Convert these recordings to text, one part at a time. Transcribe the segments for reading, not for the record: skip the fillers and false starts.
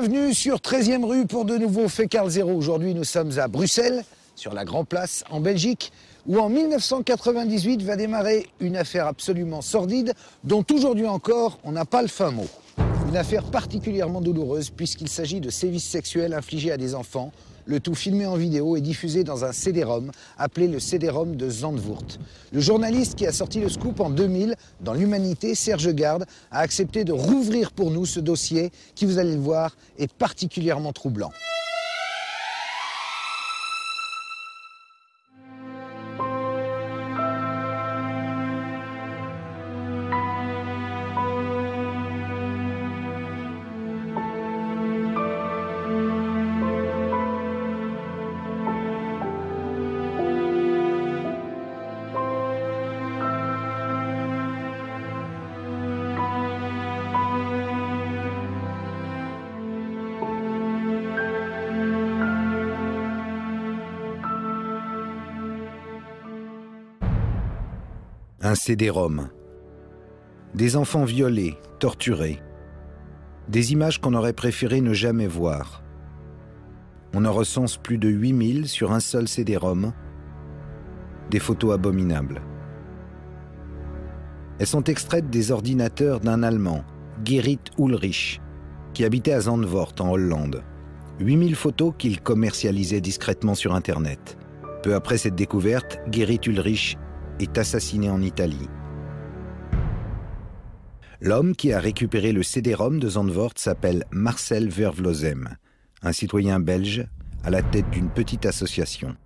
Bienvenue sur 13e rue pour de nouveaux faits Carl Zéro. Aujourd'hui, nous sommes à Bruxelles, sur la Grand Place, en Belgique, où en 1998 va démarrer une affaire absolument sordide, dont aujourd'hui encore, on n'a pas le fin mot. Une affaire particulièrement douloureuse, puisqu'il s'agit de sévices sexuels infligés à des enfants, le tout filmé en vidéo et diffusé dans un CD-ROM, appelé le CD-ROM de Zandvoort. Le journaliste qui a sorti le scoop en 2000, dans l'Humanité, Serge Garde, a accepté de rouvrir pour nous ce dossier, qui, vous allez le voir, est particulièrement troublant. Un CD-ROM. Des enfants violés, torturés. Des images qu'on aurait préféré ne jamais voir. On en recense plus de 8000 sur un seul CD-ROM. Des photos abominables. Elles sont extraites des ordinateurs d'un Allemand, Gerrit Ulrich, qui habitait à Zandvoort, en Hollande. 8000 photos qu'il commercialisait discrètement sur Internet. Peu après cette découverte, Gerrit Ulrich est assassiné en Italie. L'homme qui a récupéré le CD-ROM de Zandvoort s'appelle Marcel Vervlossem, un citoyen belge à la tête d'une petite association.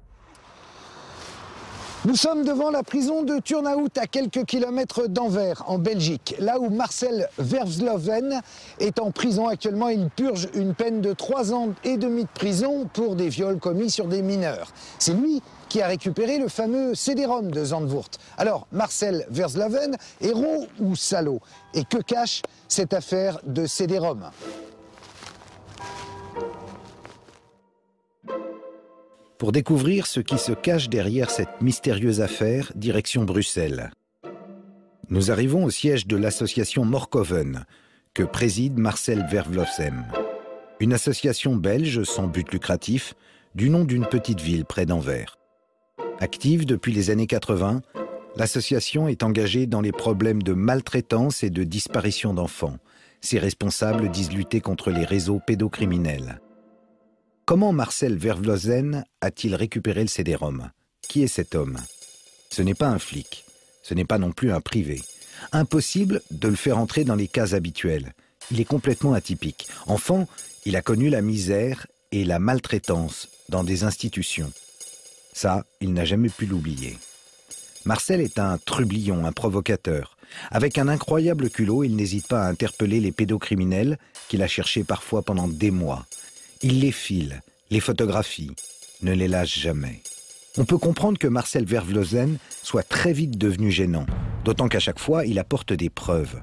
Nous sommes devant la prison de Turnhout, à quelques kilomètres d'Anvers, en Belgique. Là où Marcel Vervlossem est en prison actuellement, il purge une peine de 3 ans et demi de prison pour des viols commis sur des mineurs. C'est lui qui a récupéré le fameux CD-ROM de Zandvoort. Alors, Marcel Vervlossem, héros ou salaud? Et que cache cette affaire de CD-ROM? Pour découvrir ce qui se cache derrière cette mystérieuse affaire, direction Bruxelles. Nous arrivons au siège de l'association Morkoven, que préside Marcel Vervlossem. Une association belge sans but lucratif, du nom d'une petite ville près d'Anvers. Active depuis les années 80, l'association est engagée dans les problèmes de maltraitance et de disparition d'enfants. Ses responsables disent lutter contre les réseaux pédocriminels. Comment Marcel Vervlossem a-t-il récupéré le CD-ROM? Qui est cet homme? Ce n'est pas un flic, ce n'est pas non plus un privé. Impossible de le faire entrer dans les cases habituelles. Il est complètement atypique. Enfant, il a connu la misère et la maltraitance dans des institutions. Ça, il n'a jamais pu l'oublier. Marcel est un trublion, un provocateur. Avec un incroyable culot, il n'hésite pas à interpeller les pédocriminels qu'il a cherchés parfois pendant des mois. Il les file, les photographie, ne les lâche jamais. On peut comprendre que Marcel Vervlossem soit très vite devenu gênant, d'autant qu'à chaque fois, il apporte des preuves.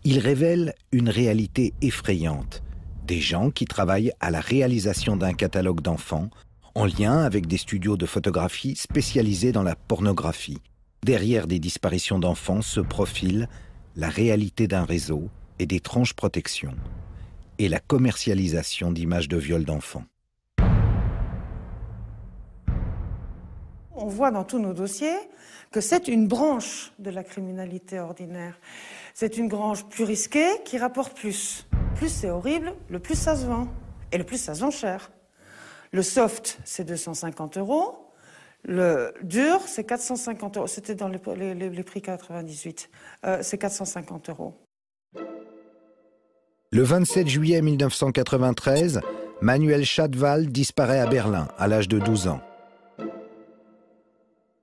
Il révèle une réalité effrayante. Des gens qui travaillent à la réalisation d'un catalogue d'enfants, en lien avec des studios de photographie spécialisés dans la pornographie. Derrière des disparitions d'enfants se profile la réalité d'un réseau et d'étranges protections, et la commercialisation d'images de viol d'enfants. On voit dans tous nos dossiers que c'est une branche de la criminalité ordinaire. C'est une branche plus risquée qui rapporte plus. Plus c'est horrible, le plus ça se vend. Et le plus ça se vend cher. Le soft, c'est 250 €. Le dur, c'est 450 €. C'était dans les prix 98. C'est 450 €. Le 27 juillet 1993, Manuel Schadwald disparaît à Berlin, à l'âge de 12 ans.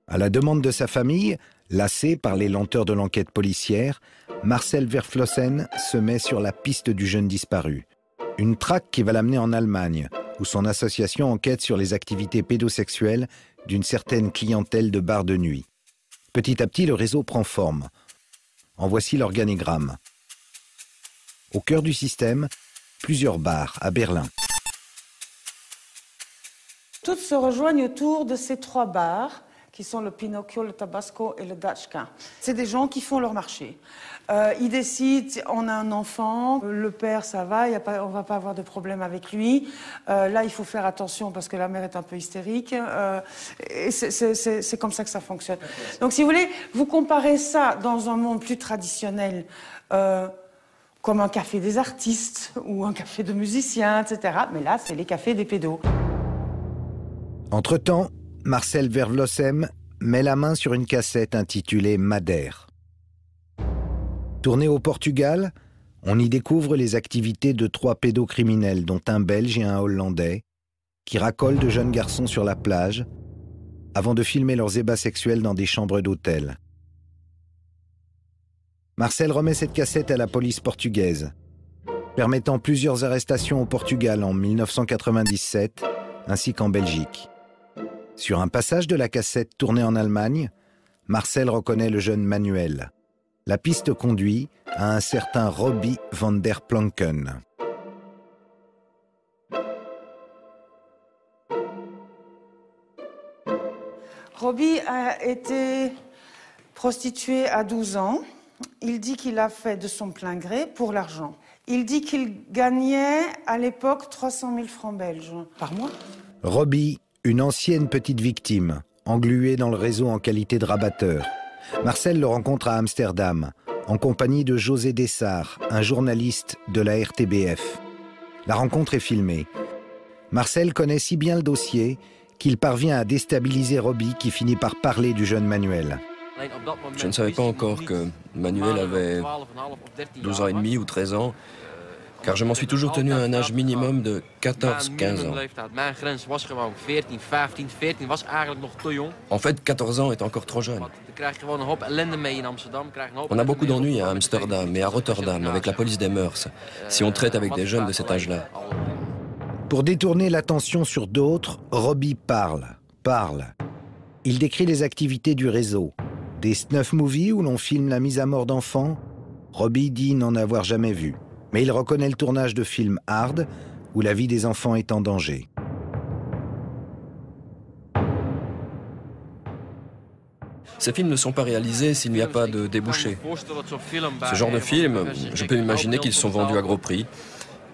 À la demande de sa famille, lassé par les lenteurs de l'enquête policière, Marcel Vervlossem se met sur la piste du jeune disparu. Une traque qui va l'amener en Allemagne, où son association enquête sur les activités pédosexuelles d'une certaine clientèle de bars de nuit. Petit à petit, le réseau prend forme. En voici l'organigramme. Au cœur du système, plusieurs bars à Berlin. Toutes se rejoignent autour de ces 3 bars qui sont le Pinocchio, le Tabasco et le Dachka. C'est des gens qui font leur marché. Ils décident, on a un enfant, le père ça va, on ne va pas avoir de problème avec lui. Là, il faut faire attention parce que la mère est un peu hystérique. Et c'est comme ça que ça fonctionne. Donc, si vous voulez, vous comparez ça dans un monde plus traditionnel, comme un café des artistes ou un café de musiciens, etc. Mais là, c'est les cafés des pédos. Entre-temps, Marcel Vervlossem met la main sur une cassette intitulée Madère. Tournée au Portugal, on y découvre les activités de 3 pédocriminels, dont un Belge et un Hollandais, qui racolent de jeunes garçons sur la plage avant de filmer leurs ébats sexuels dans des chambres d'hôtel. Marcel remet cette cassette à la police portugaise, permettant plusieurs arrestations au Portugal en 1997, ainsi qu'en Belgique. Sur un passage de la cassette tournée en Allemagne, Marcel reconnaît le jeune Manuel. La piste conduit à un certain Robbie van der Planken. Robbie a été prostitué à 12 ans. Il dit qu'il a fait de son plein gré pour l'argent. Il dit qu'il gagnait à l'époque 300 000 francs belges par mois. Robbie, une ancienne petite victime, engluée dans le réseau en qualité de rabatteur. Marcel le rencontre à Amsterdam, en compagnie de José Dessart, un journaliste de la RTBF. La rencontre est filmée. Marcel connaît si bien le dossier qu'il parvient à déstabiliser Robbie qui finit par parler du jeune Manuel. Je ne savais pas encore que Manuel avait 12 ans et demi ou 13 ans, car je m'en suis toujours tenu à un âge minimum de 14-15 ans. En fait, 14 ans est encore trop jeune. On a beaucoup d'ennuis à Amsterdam et à Rotterdam avec la police des mœurs, si on traite avec des jeunes de cet âge-là. Pour détourner l'attention sur d'autres, Robbie parle. Il décrit les activités du réseau. Des snuff movies où l'on filme la mise à mort d'enfants, Robbie dit n'en avoir jamais vu. Mais il reconnaît le tournage de films hard, où la vie des enfants est en danger. Ces films ne sont pas réalisés s'il n'y a pas de débouché. Ce genre de films, je peux imaginer qu'ils sont vendus à gros prix.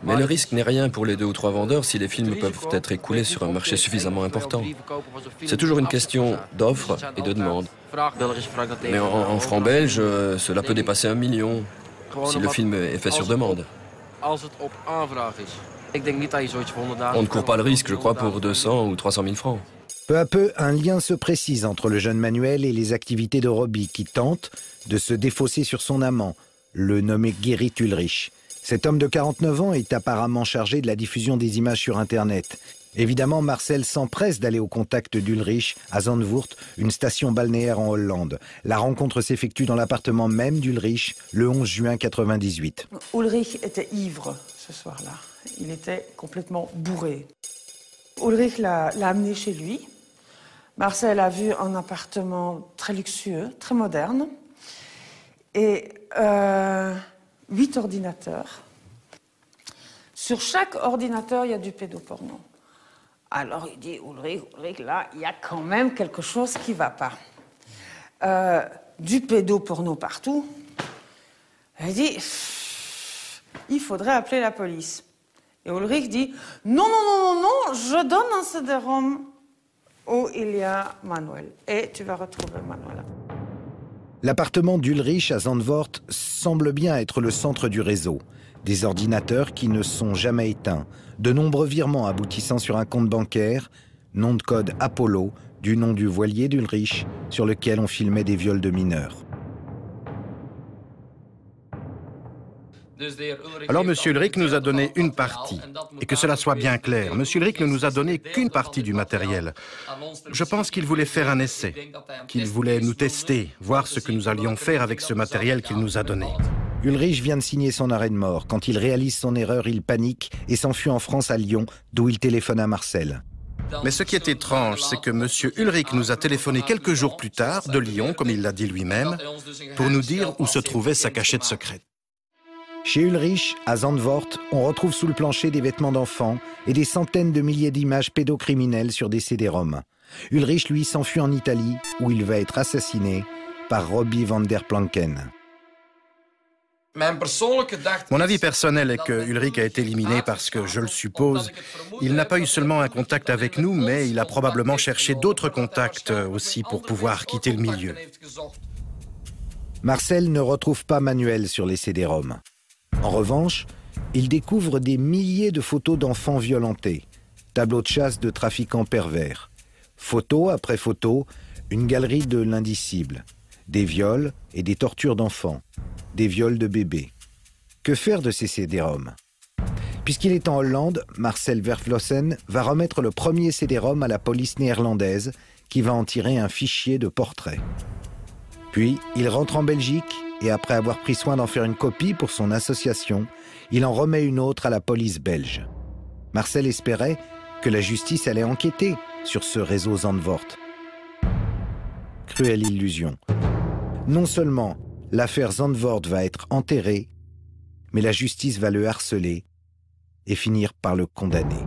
Mais le risque n'est rien pour les 2 ou 3 vendeurs si les films peuvent être écoulés sur un marché suffisamment important. C'est toujours une question d'offre et de demande. Mais en francs belges, cela peut dépasser 1 million si le film est fait sur demande. On ne court pas le risque, je crois, pour 200 ou 300 000 francs. Peu à peu, un lien se précise entre le jeune Manuel et les activités de Robbie qui tente de se défausser sur son amant, le nommé Gerrit Ulrich. Cet homme de 49 ans est apparemment chargé de la diffusion des images sur Internet. Évidemment, Marcel s'empresse d'aller au contact d'Ulrich à Zandvoort, une station balnéaire en Hollande. La rencontre s'effectue dans l'appartement même d'Ulrich le 11 juin 1998. Ulrich était ivre ce soir-là. Il était complètement bourré. Ulrich l'a amené chez lui. Marcel a vu un appartement très luxueux, très moderne. Et 8 ordinateurs. Sur chaque ordinateur, il y a du pédoporno. Alors il dit, Ulrich, là, il y a quand même quelque chose qui ne va pas. Du pédoporno partout. Il dit, il faudrait appeler la police. Et Ulrich dit, non, je donne un CD-ROM où il y a Manuel. Et tu vas retrouver Manuel. L'appartement d'Ulrich à Zandvoort semble bien être le centre du réseau. Des ordinateurs qui ne sont jamais éteints, de nombreux virements aboutissant sur un compte bancaire, nom de code Apollo, du nom du voilier d'Ulrich, sur lequel on filmait des viols de mineurs. Alors M. Ulrich nous a donné une partie. Et que cela soit bien clair, M. Ulrich ne nous a donné qu'une partie du matériel. Je pense qu'il voulait faire un essai, qu'il voulait nous tester, voir ce que nous allions faire avec ce matériel qu'il nous a donné. Ulrich vient de signer son arrêt de mort. Quand il réalise son erreur, il panique et s'enfuit en France à Lyon, d'où il téléphone à Marcel. Mais ce qui est étrange, c'est que M. Ulrich nous a téléphoné quelques jours plus tard, de Lyon, comme il l'a dit lui-même, pour nous dire où se trouvait sa cachette secrète. Chez Ulrich, à Zandvoort, on retrouve sous le plancher des vêtements d'enfants et des centaines de milliers d'images pédocriminelles sur des CD-ROM. Ulrich, lui, s'enfuit en Italie, où il va être assassiné par Robbie van der Planken. Mon avis personnel est que Ulrich a été éliminé parce que, je le suppose, il n'a pas eu seulement un contact avec nous, mais il a probablement cherché d'autres contacts aussi pour pouvoir quitter le milieu. Marcel ne retrouve pas Manuel sur les CD-ROM. En revanche, il découvre des milliers de photos d'enfants violentés, tableaux de chasse de trafiquants pervers. Photo après photo, une galerie de l'indicible. Des viols et des tortures d'enfants. Des viols de bébés. Que faire de ces CD-ROM? Puisqu'il est en Hollande, Marcel Vervlossen va remettre le premier CD-ROM à la police néerlandaise qui va en tirer un fichier de portrait. Puis, il rentre en Belgique et après avoir pris soin d'en faire une copie pour son association, il en remet une autre à la police belge. Marcel espérait que la justice allait enquêter sur ce réseau Zandvoort. Cruelle illusion. Non seulement l'affaire Zandvoort va être enterrée, mais la justice va le harceler et finir par le condamner.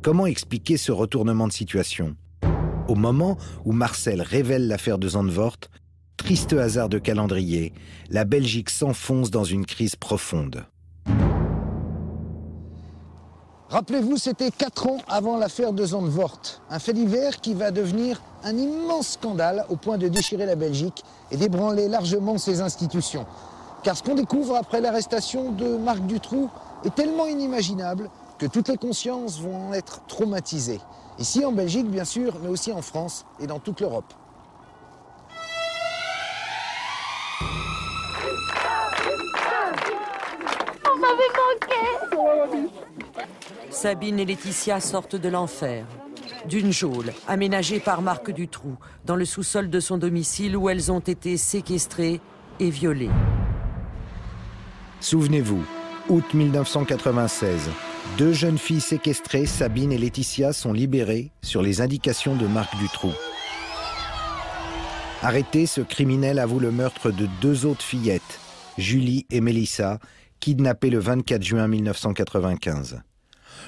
Comment expliquer ce retournement de situation? Au moment où Marcel révèle l'affaire de Zandvoort, triste hasard de calendrier, la Belgique s'enfonce dans une crise profonde. Rappelez-vous, c'était 4 ans avant l'affaire de Zandvoort. Un fait divers qui va devenir un immense scandale au point de déchirer la Belgique et d'ébranler largement ses institutions. Car ce qu'on découvre après l'arrestation de Marc Dutroux est tellement inimaginable que toutes les consciences vont en être traumatisées. Ici en Belgique, bien sûr, mais aussi en France et dans toute l'Europe. On m'avait manqué. Sabine et Laetitia sortent de l'enfer, d'une geôle aménagée par Marc Dutroux dans le sous-sol de son domicile où elles ont été séquestrées et violées. Souvenez-vous, août 1996, 2 jeunes filles séquestrées, Sabine et Laetitia, sont libérées sur les indications de Marc Dutroux. Arrêté, ce criminel avoue le meurtre de 2 autres fillettes, Julie et Mélissa, kidnappées le 24 juin 1995.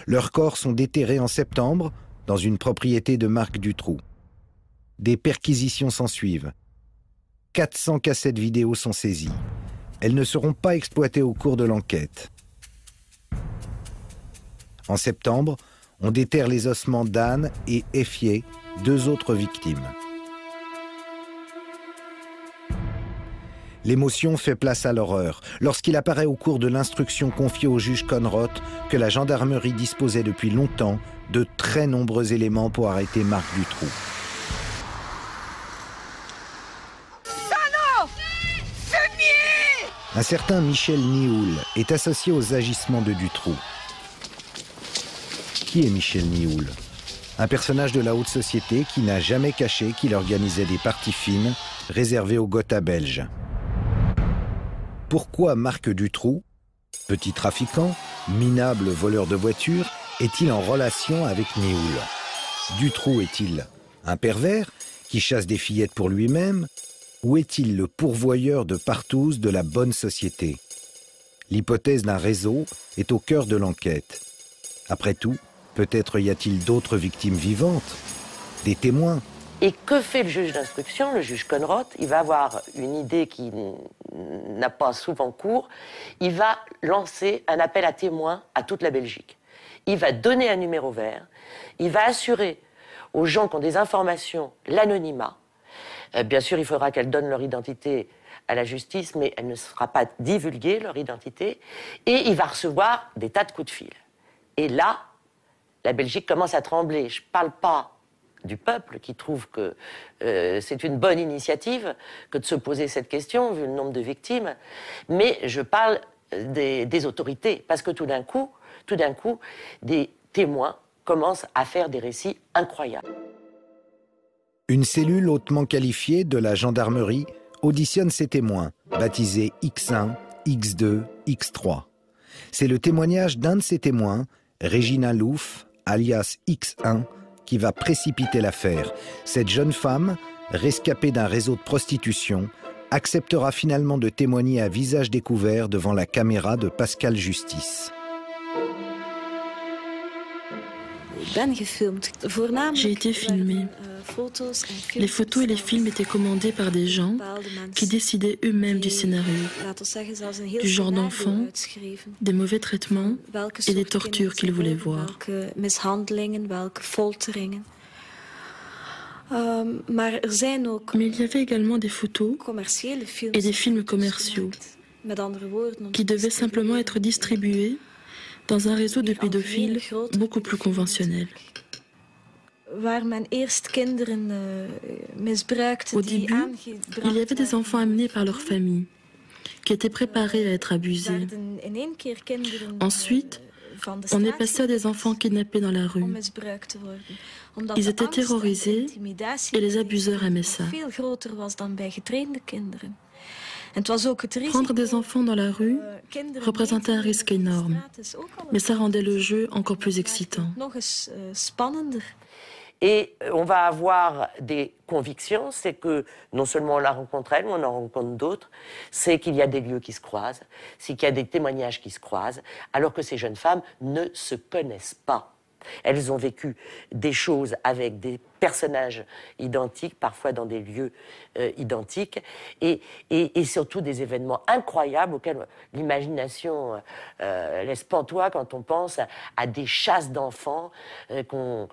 Leurs corps sont déterrés en septembre dans une propriété de Marc Dutroux. Des perquisitions s'ensuivent. 400 cassettes vidéo sont saisies. Elles ne seront pas exploitées au cours de l'enquête. En septembre, on déterre les ossements d'Anne et Effier, 2 autres victimes. L'émotion fait place à l'horreur lorsqu'il apparaît au cours de l'instruction confiée au juge Conroth que la gendarmerie disposait depuis longtemps de très nombreux éléments pour arrêter Marc Dutroux. Un certain Michel Nioul est associé aux agissements de Dutroux. Qui est Michel Nioul? Un personnage de la haute société qui n'a jamais caché qu'il organisait des parties fines réservées aux Gotha belges. Pourquoi Marc Dutroux, petit trafiquant, minable voleur de voitures, est-il en relation avec Nioul? Dutroux est-il un pervers qui chasse des fillettes pour lui-même, ou est-il le pourvoyeur de partous de la bonne société? L'hypothèse d'un réseau est au cœur de l'enquête. Après tout, peut-être y a-t-il d'autres victimes vivantes, des témoins? Et que fait le juge d'instruction, le juge Conroth? Il va avoir une idée qui n'a pas souvent cours. Il va lancer un appel à témoins à toute la Belgique. Il va donner un numéro vert. Il va assurer aux gens qui ont des informations l'anonymat. Bien sûr, il faudra qu'elles donnent leur identité à la justice, mais elle ne sera pas divulguée, leur identité. Et il va recevoir des tas de coups de fil. Et là, la Belgique commence à trembler. Je ne parle pas du peuple qui trouve que c'est une bonne initiative que de se poser cette question, vu le nombre de victimes, mais je parle des autorités, parce que tout d'un coup, des témoins commencent à faire des récits incroyables. Une cellule hautement qualifiée de la gendarmerie auditionne ces témoins, baptisés X1, X2, X3. C'est le témoignage d'un de ces témoins, Regina Louf, alias X1, qui va précipiter l'affaire. Cette jeune femme, rescapée d'un réseau de prostitution, acceptera finalement de témoigner à visage découvert devant la caméra de Pascal Justice. J'ai été filmée. Les photos et les films étaient commandés par des gens qui décidaient eux-mêmes du scénario, du genre d'enfant, des mauvais traitements et des tortures qu'ils voulaient voir. Mais il y avait également des photos et des films commerciaux qui devaient simplement être distribués dans un réseau de pédophiles beaucoup plus conventionnel. Au début, il y avait des enfants amenés par leur famille, qui étaient préparés à être abusés. Ensuite, on est passé à des enfants kidnappés dans la rue. Ils étaient terrorisés et les abuseurs aimaient ça. Prendre des enfants dans la rue représentait un risque énorme, mais ça rendait le jeu encore plus excitant. Et on va avoir des convictions, c'est que non seulement on la rencontre elle, mais on en rencontre d'autres, c'est qu'il y a des lieux qui se croisent, c'est qu'il y a des témoignages qui se croisent, alors que ces jeunes femmes ne se connaissent pas. Elles ont vécu des choses avec des personnages identiques, parfois dans des lieux identiques, et surtout des événements incroyables auxquels l'imagination laisse pantois quand on pense à des chasses d'enfants qu'on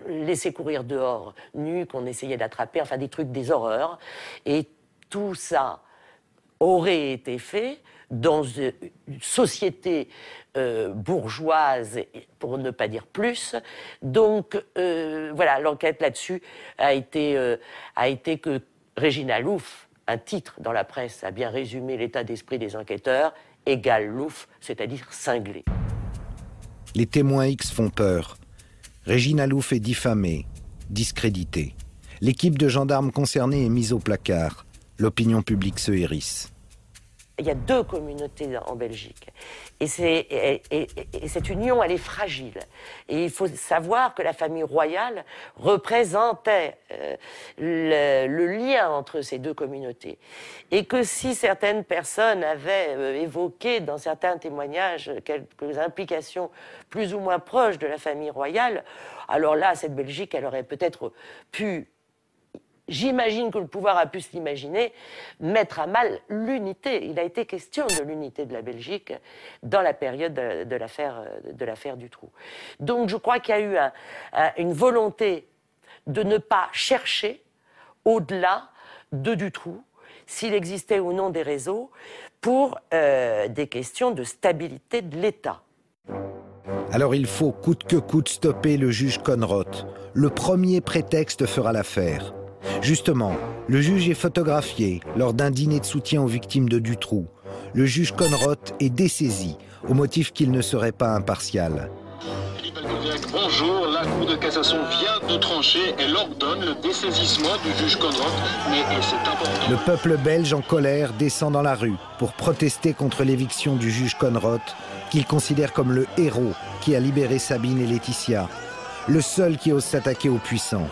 laissait courir dehors nus, qu'on essayait d'attraper, enfin des trucs, des horreurs. Et tout ça aurait été fait dans une société bourgeoise, pour ne pas dire plus. Donc, voilà, l'enquête là-dessus a été que Régina Louf, un titre dans la presse a bien résumé l'état d'esprit des enquêteurs, égale Louf, c'est-à-dire cinglé. Les témoins X font peur. Régina Louf est diffamée, discréditée. L'équipe de gendarmes concernée est mise au placard. L'opinion publique se hérisse. Il y a deux communautés en Belgique. Et cette union, elle est fragile. Et il faut savoir que la famille royale représentait le lien entre ces deux communautés. Et que si certaines personnes avaient évoqué dans certains témoignages quelques implications plus ou moins proches de la famille royale, alors là, cette Belgique, elle aurait peut-être pu... J'imagine que le pouvoir a pu s'imaginer mettre à mal l'unité. Il a été question de l'unité de la Belgique dans la période de l'affaire Dutroux. Donc je crois qu'il y a eu une volonté de ne pas chercher au-delà de Dutroux s'il existait ou non des réseaux pour des questions de stabilité de l'État. Alors il faut coûte que coûte stopper le juge Conrot. Le premier prétexte fera l'affaire. Justement, le juge est photographié lors d'un dîner de soutien aux victimes de Dutroux. Le juge Conrot est dessaisi, au motif qu'il ne serait pas impartial. Bonjour, la Cour de cassation vient de trancher. Elle ordonne le dessaisissement du juge Conrot, mais c'est important. Le peuple belge en colère descend dans la rue pour protester contre l'éviction du juge Conrot, qu'il considère comme le héros qui a libéré Sabine et Laetitia, le seul qui ose s'attaquer aux puissants.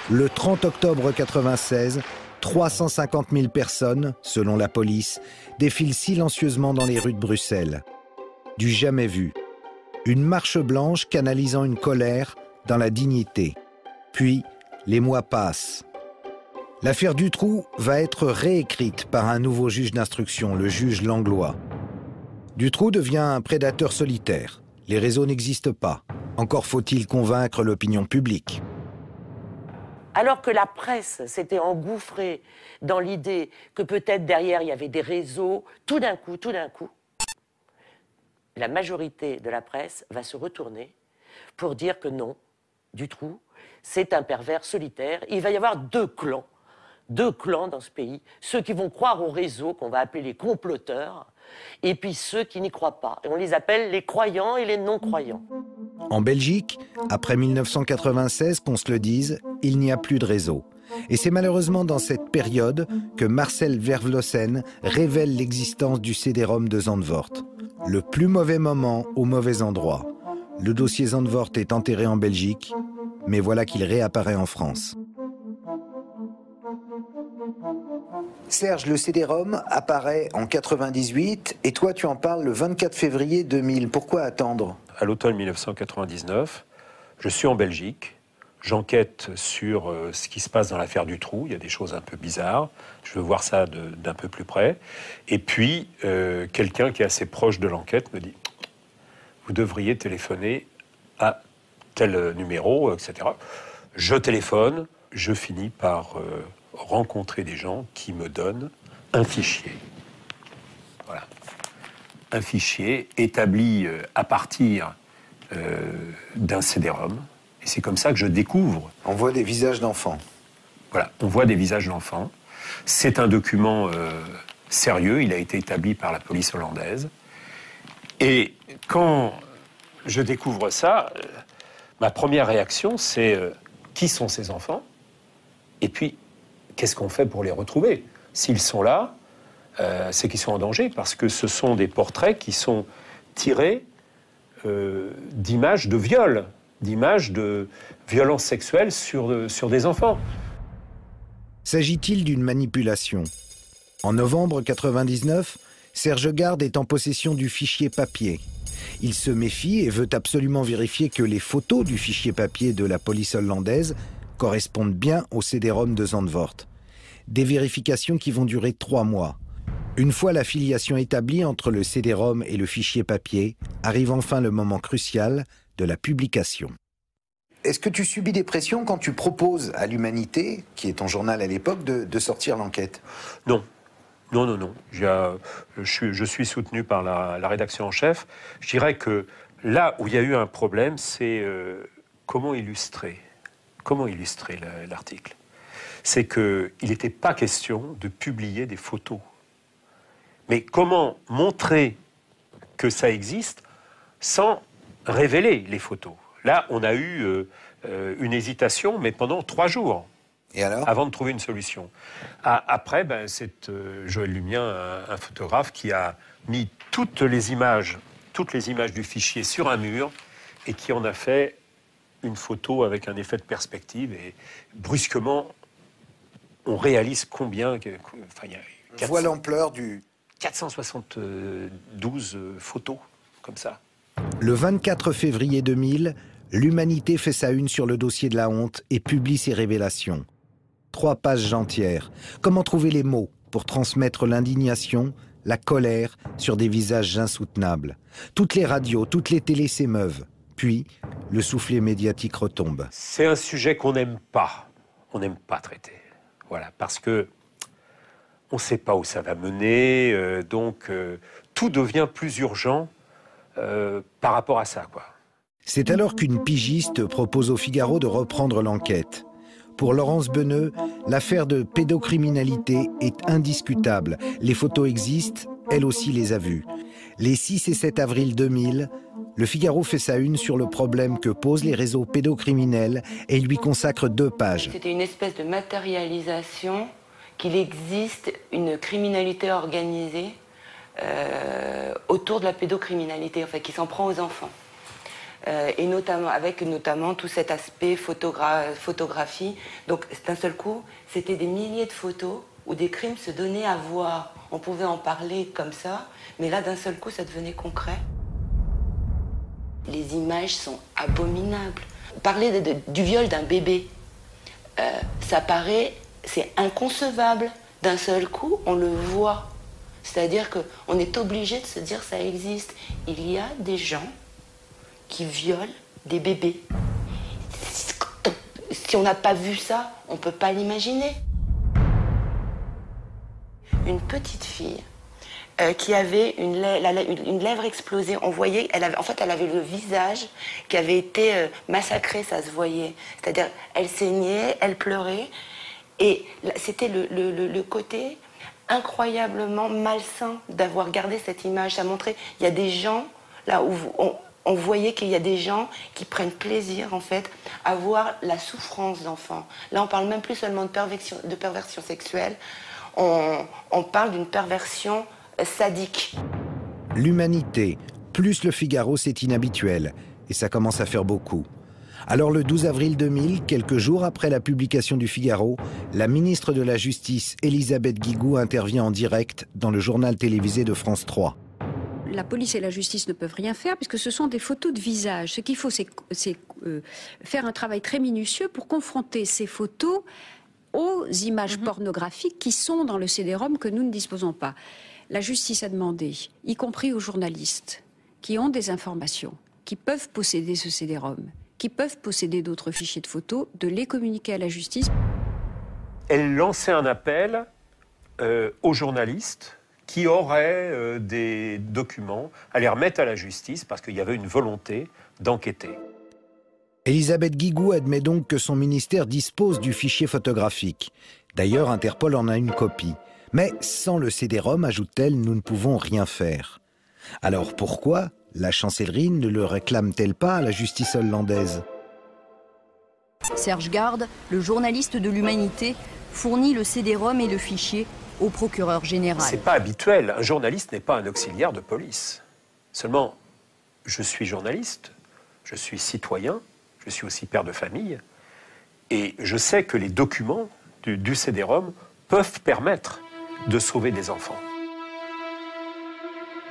Le 30 octobre 1996, 350 000 personnes, selon la police, défilent silencieusement dans les rues de Bruxelles. Du jamais vu. Une marche blanche canalisant une colère dans la dignité. Puis, les mois passent. L'affaire Dutroux va être réécrite par un nouveau juge d'instruction, le juge Langlois. Dutroux devient un prédateur solitaire. Les réseaux n'existent pas. Encore faut-il convaincre l'opinion publique. Alors que la presse s'était engouffrée dans l'idée que peut-être derrière il y avait des réseaux, tout d'un coup, la majorité de la presse va se retourner pour dire que non, Dutroux, c'est un pervers solitaire. Il va y avoir deux clans dans ce pays, ceux qui vont croire aux réseaux, qu'on va appeler les comploteurs, et puis ceux qui n'y croient pas. Et on les appelle les croyants et les non-croyants. En Belgique, après 1996, qu'on se le dise, il n'y a plus de réseau. Et c'est malheureusement dans cette période que Marcel Vervlossen révèle l'existence du CD-ROM de Zandvoort. Le plus mauvais moment au mauvais endroit. Le dossier Zandvoort est enterré en Belgique, mais voilà qu'il réapparaît en France. Serge, le CD-ROM apparaît en 98 et toi tu en parles le 24 février 2000. Pourquoi attendre? À l'automne 1999, je suis en Belgique. J'enquête sur ce qui se passe dans l'affaire du Trou. Il y a des choses un peu bizarres. Je veux voir ça d'un peu plus près. Et puis, quelqu'un qui est assez proche de l'enquête me dit « Vous devriez téléphoner à tel numéro, etc. » Je téléphone. Je finis par rencontrer des gens qui me donnent un fichier. Voilà. Un fichier établi à partir d'un CD-ROM. Et c'est comme ça que je découvre. On voit des visages d'enfants. Voilà, on voit des visages d'enfants. C'est un document sérieux, il a été établi par la police hollandaise. Et quand je découvre ça, ma première réaction, c'est qui sont ces enfants? Et puis, qu'est-ce qu'on fait pour les retrouver? S'ils sont là, c'est qu'ils sont en danger, parce que ce sont des portraits qui sont tirés d'images de viol, d'images de violences sexuelles sur des enfants. S'agit-il d'une manipulation? En novembre 1999, Serge Garde est en possession du fichier papier. Il se méfie et veut absolument vérifier que les photos du fichier papier de la police hollandaise correspondent bien au CD-ROM de Zandvoort. Des vérifications qui vont durer 3 mois. Une fois la filiation établie entre le CD-ROM et le fichier papier, arrive enfin le moment crucial de la publication. Est-ce que tu subis des pressions quand tu proposes à l'Humanité, qui est ton journal à l'époque, de sortir l'enquête? Non. Non. Je suis soutenu par la rédaction en chef. Je dirais que là où il y a eu un problème, c'est comment illustrer l'article. C'est qu'il n'était pas question de publier des photos. Mais comment montrer que ça existe sans révéler les photos? Là, on a eu une hésitation, mais pendant 3 jours. Et alors? Avant de trouver une solution. Après, c'est Joël Lumien, un photographe, qui a mis toutes les images du fichier sur un mur et qui en a fait une photo avec un effet de perspective. Et brusquement, on réalise combien... Enfin, il y a on voit l'ampleur du... 472 photos, comme ça. Le 24 février 2000, l'Humanité fait sa une sur le dossier de la honte et publie ses révélations. 3 pages entières. Comment trouver les mots pour transmettre l'indignation, la colère sur des visages insoutenables? Toutes les radios, toutes les télés s'émeuvent. Puis, le soufflet médiatique retombe. C'est un sujet qu'on n'aime pas. On n'aime pas traiter. Voilà, parce que on ne sait pas où ça va mener, donc tout devient plus urgent par rapport à ça, quoi. C'est alors qu'une pigiste propose au Figaro de reprendre l'enquête. Pour Laurence Beneux, l'affaire de pédocriminalité est indiscutable. Les photos existent, elle aussi les a vues. Les 6 et 7 avril 2000, le Figaro fait sa une sur le problème que posent les réseaux pédocriminels et lui consacre 2 pages. C'était une espèce de matérialisation qu'il existe une criminalité organisée autour de la pédocriminalité, enfin, qui s'en prend aux enfants. Et avec notamment tout cet aspect photographie. Donc d'un seul coup, c'était des milliers de photos où des crimes se donnaient à voir. On pouvait en parler comme ça, mais là d'un seul coup, ça devenait concret. Les images sont abominables. Parler du viol d'un bébé, ça paraît, c'est inconcevable. D'un seul coup, on le voit. C'est-à-dire qu'on est obligé de se dire ça existe. Il y a des gens qui violent des bébés. Si on n'a pas vu ça, on ne peut pas l'imaginer. Une petite fille qui avait une lèvre explosée. On voyait, elle avait le visage qui avait été massacré, ça se voyait. C'est-à-dire, elle saignait, elle pleurait. Et c'était le côté incroyablement malsain d'avoir gardé cette image. Ça montrait, il y a des gens, là où on voyait qu'il y a des gens qui prennent plaisir, en fait, à voir la souffrance d'enfants. Là, on parle même plus seulement de perversion sexuelle, on parle d'une perversion sadique. L'Humanité, plus le Figaro, c'est inhabituel, et ça commence à faire beaucoup. Alors le 12 avril 2000, quelques jours après la publication du Figaro, la ministre de la Justice, Elisabeth Guigou, intervient en direct dans le journal télévisé de France 3. La police et la justice ne peuvent rien faire puisque ce sont des photos de visage. Ce qu'il faut, c'est faire un travail très minutieux pour confronter ces photos aux images pornographiques qui sont dans le CD-ROM que nous ne disposons pas. La justice a demandé, y compris aux journalistes qui ont des informations, qui peuvent posséder ce CD-ROM, qui peuvent posséder d'autres fichiers de photos, de les communiquer à la justice. Elle lançait un appel aux journalistes qui auraient des documents à les remettre à la justice parce qu'il y avait une volonté d'enquêter. Elisabeth Guigou admet donc que son ministère dispose du fichier photographique. D'ailleurs, Interpol en a une copie. Mais sans le CD-ROM, ajoute-t-elle, nous ne pouvons rien faire. Alors pourquoi la chancellerie ne le réclame-t-elle pas à la justice hollandaise? Serge Garde, le journaliste de l'Humanité, fournit le CD-ROM et le fichier au procureur général. C'est pas habituel. Un journaliste n'est pas un auxiliaire de police. Seulement, je suis journaliste, je suis citoyen, je suis aussi père de famille, et je sais que les documents du CD-ROM peuvent permettre de sauver des enfants.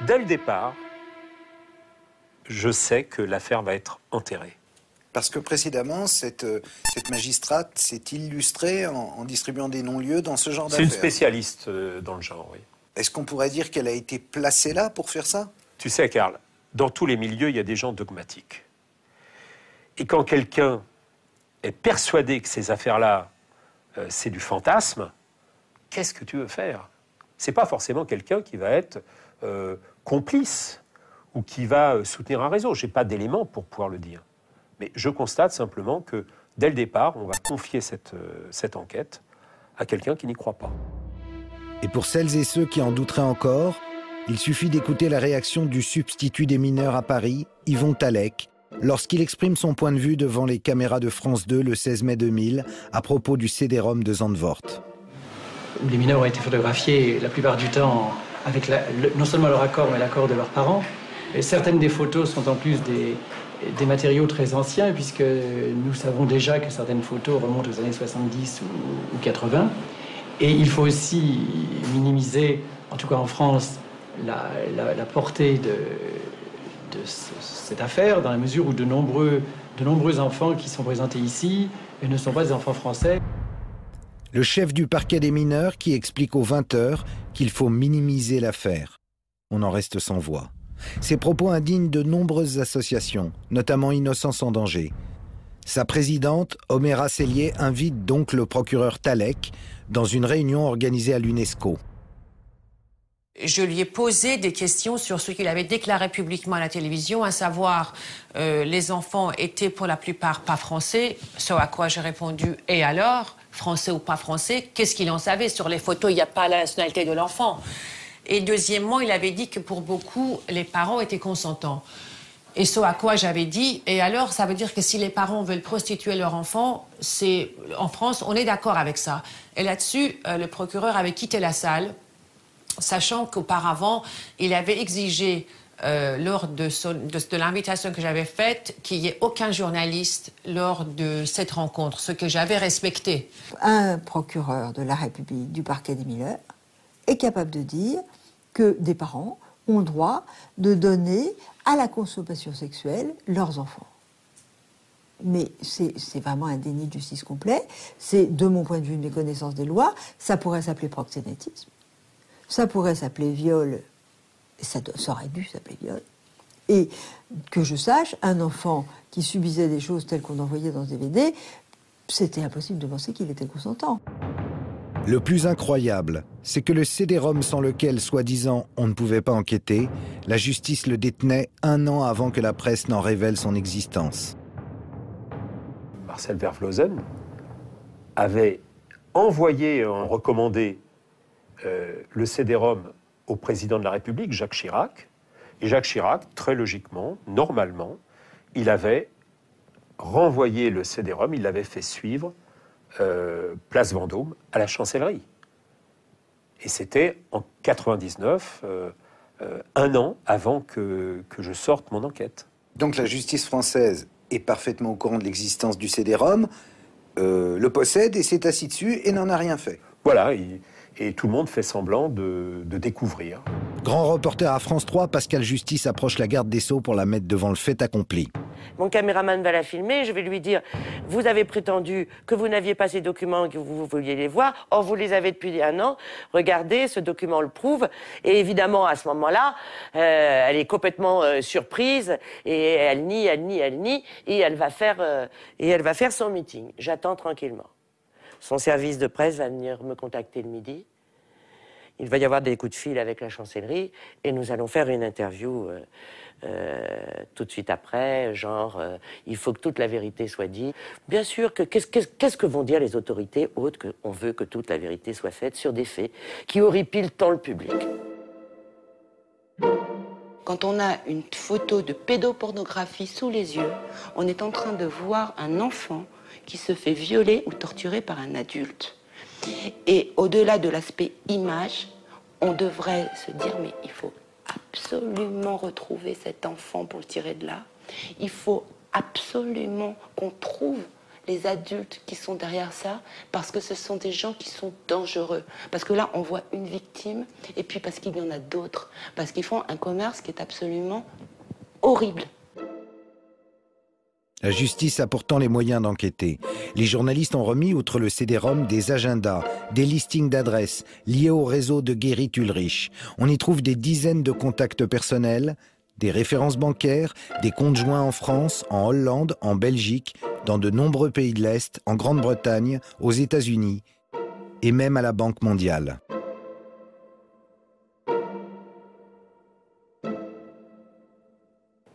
Dès le départ, je sais que l'affaire va être enterrée. Parce que précédemment, cette magistrate s'est illustrée en distribuant des non-lieux dans ce genre d'affaires. C'est une spécialiste dans le genre, oui. Est-ce qu'on pourrait dire qu'elle a été placée là pour faire ça? Tu sais, Karl, dans tous les milieux, il y a des gens dogmatiques. Et quand quelqu'un est persuadé que ces affaires-là, c'est du fantasme, qu'est-ce que tu veux faire? C'est pas forcément quelqu'un qui va être complice ou qui va soutenir un réseau. J'ai pas d'éléments pour pouvoir le dire. Mais je constate simplement que, dès le départ, on va confier cette enquête à quelqu'un qui n'y croit pas. Et pour celles et ceux qui en douteraient encore, il suffit d'écouter la réaction du substitut des mineurs à Paris, Yvon Talec, lorsqu'il exprime son point de vue devant les caméras de France 2 le 16 mai 2000 à propos du CD-ROM de Zandvoort. Les mineurs ont été photographiés la plupart du temps avec non seulement leur accord, mais l'accord de leurs parents. Et certaines des photos sont en plus des matériaux très anciens, puisque nous savons déjà que certaines photos remontent aux années 70 ou 80. Et il faut aussi minimiser, en tout cas en France, la portée de cette affaire, dans la mesure où de nombreux enfants qui sont présentés ici ne sont pas des enfants français. Le chef du parquet des mineurs qui explique aux 20h qu'il faut minimiser l'affaire. On en reste sans voix. Ces propos indignent de nombreuses associations, notamment Innocence en danger. Sa présidente, Oméra Sellier, invite donc le procureur Talec dans une réunion organisée à l'UNESCO. Je lui ai posé des questions sur ce qu'il avait déclaré publiquement à la télévision, à savoir les enfants étaient pour la plupart pas français, ce à quoi j'ai répondu « et alors ?» Français ou pas français, qu'est-ce qu'il en savait? Sur les photos, il n'y a pas la nationalité de l'enfant. Et deuxièmement, il avait dit que pour beaucoup, les parents étaient consentants. Et ce à quoi j'avais dit, et alors, ça veut dire que si les parents veulent prostituer leur enfant, en France, on est d'accord avec ça. Et là-dessus, le procureur avait quitté la salle, sachant qu'auparavant, il avait exigé, lors de l'invitation que j'avais faite, qu'il n'y ait aucun journaliste lors de cette rencontre, ce que j'avais respecté. Un procureur de la République, du parquet des mineurs, est capable de dire que des parents ont droit de donner à la consommation sexuelle leurs enfants. Mais c'est vraiment un déni de justice complet. C'est, de mon point de vue, une méconnaissance des lois. Ça pourrait s'appeler proxénétisme. Ça pourrait s'appeler viol. Ça aurait dû s'appeler viol. Et que je sache, un enfant qui subissait des choses telles qu'on envoyait dans ce DVD, c'était impossible de penser qu'il était consentant. Le plus incroyable, c'est que le CD-ROM sans lequel, soi-disant, on ne pouvait pas enquêter, la justice le détenait 1 an avant que la presse n'en révèle son existence. Marcel Vervlozen avait envoyé en recommandé le CD-ROM au président de la République, Jacques Chirac. Et Jacques Chirac, très logiquement, normalement, il avait renvoyé le CD-ROM, il l'avait fait suivre Place Vendôme à la chancellerie. Et c'était en 99, 1 an avant que je sorte mon enquête. Donc la justice française est parfaitement au courant de l'existence du CD-ROM, le possède et s'est assis dessus et n'en a rien fait. Voilà, et tout le monde fait semblant de découvrir. Grand reporter à France 3, Pascal Justice approche la garde des Sceaux pour la mettre devant le fait accompli. Mon caméraman va la filmer, je vais lui dire « Vous avez prétendu que vous n'aviez pas ces documents et que vous vouliez les voir. Or, vous les avez depuis 1 an. Regardez, ce document le prouve. » Et évidemment, à ce moment-là, elle est complètement surprise et elle nie, et elle va faire son meeting. J'attends tranquillement. Son service de presse va venir me contacter le midi. Il va y avoir des coups de fil avec la chancellerie et nous allons faire une interview tout de suite après, genre il faut que toute la vérité soit dite. Bien sûr, qu'est-ce que vont dire les autorités autres qu'on veut que toute la vérité soit faite sur des faits qui horripilent tant le public. Quand on a une photo de pédopornographie sous les yeux, on est en train de voir un enfant qui se fait violer ou torturer par un adulte. Et au-delà de l'aspect image, on devrait se dire mais il faut absolument retrouver cet enfant pour le tirer de là. Il faut absolument qu'on trouve les adultes qui sont derrière ça, parce que ce sont des gens qui sont dangereux. Parce que là, on voit une victime, et puis parce qu'il y en a d'autres. Parce qu'ils font un commerce qui est absolument horrible. La justice a pourtant les moyens d'enquêter. Les journalistes ont remis, outre le CD-ROM, des agendas, des listings d'adresses liés au réseau de Guérit-Ulrich. On y trouve des dizaines de contacts personnels, des références bancaires, des comptes joints en France, en Hollande, en Belgique, dans de nombreux pays de l'Est, en Grande-Bretagne, aux États-Unis et même à la Banque mondiale.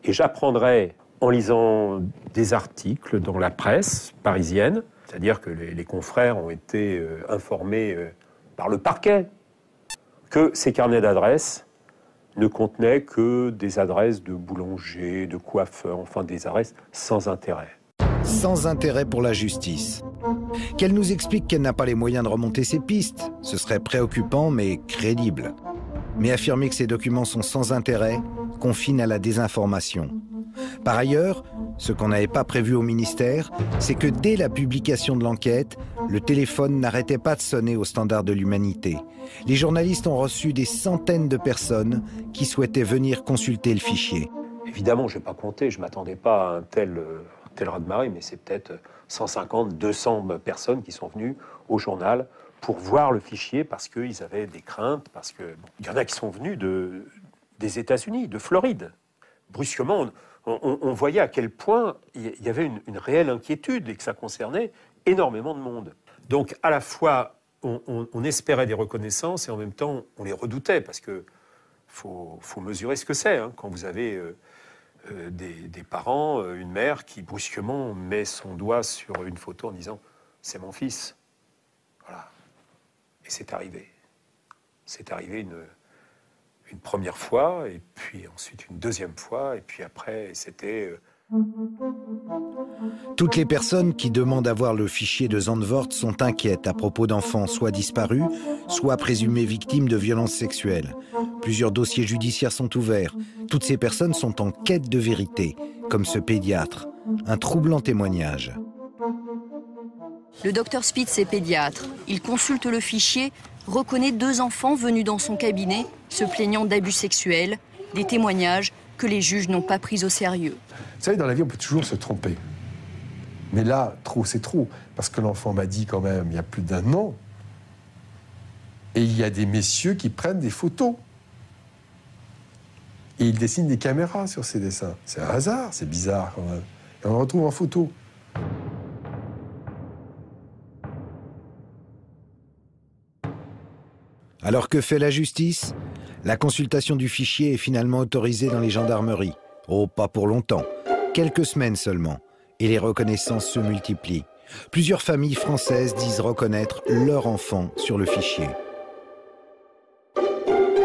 Et j'apprendrai en lisant des articles dans la presse parisienne, c'est-à-dire que les confrères ont été informés par le parquet que ces carnets d'adresses ne contenaient que des adresses de boulangers, de coiffeurs, enfin des adresses sans intérêt. Sans intérêt pour la justice. Qu'elle nous explique qu'elle n'a pas les moyens de remonter ses pistes, ce serait préoccupant mais crédible. Mais affirmer que ces documents sont sans intérêt confine à la désinformation. Par ailleurs, ce qu'on n'avait pas prévu au ministère, c'est que dès la publication de l'enquête, le téléphone n'arrêtait pas de sonner au standard de l'humanité. Les journalistes ont reçu des centaines de personnes qui souhaitaient venir consulter le fichier. Évidemment, je n'ai pas compté, je ne m'attendais pas à un tel raz-de-marée, mais c'est peut-être 150, 200 personnes qui sont venues au journal pour voir le fichier parce qu'ils avaient des craintes, parce que il y en a qui sont venus des États-Unis, de Floride. Brusquement, on voyait à quel point il y avait une réelle inquiétude et que ça concernait énormément de monde. Donc, à la fois, on espérait des reconnaissances et en même temps, on les redoutait parce que faut mesurer ce que c'est hein, quand vous avez des parents, une mère qui brusquement met son doigt sur une photo en disant « c'est mon fils ». Voilà. Et c'est arrivé. C'est arrivé une première fois, et puis ensuite une deuxième fois, et puis après, c'était... Toutes les personnes qui demandent à voir le fichier de Zandvoort sont inquiètes à propos d'enfants soit disparus, soit présumés victimes de violences sexuelles. Plusieurs dossiers judiciaires sont ouverts. Toutes ces personnes sont en quête de vérité, comme ce pédiatre. Un troublant témoignage. Le docteur Spitz est pédiatre. Il consulte le fichier, reconnaît 2 enfants venus dans son cabinet, se plaignant d'abus sexuels, des témoignages que les juges n'ont pas pris au sérieux. Vous savez, dans la vie, on peut toujours se tromper. Mais là, trop, c'est trop. Parce que l'enfant m'a dit quand même, il y a plus d'1 an. Et il y a des messieurs qui prennent des photos. Et ils dessinent des caméras sur ces dessins. C'est un hasard, c'est bizarre quand même. Et on le retrouve en photo. Alors que fait la justice ? La consultation du fichier est finalement autorisée dans les gendarmeries. Oh, pas pour longtemps. Quelques semaines seulement. Et les reconnaissances se multiplient. Plusieurs familles françaises disent reconnaître leur enfant sur le fichier.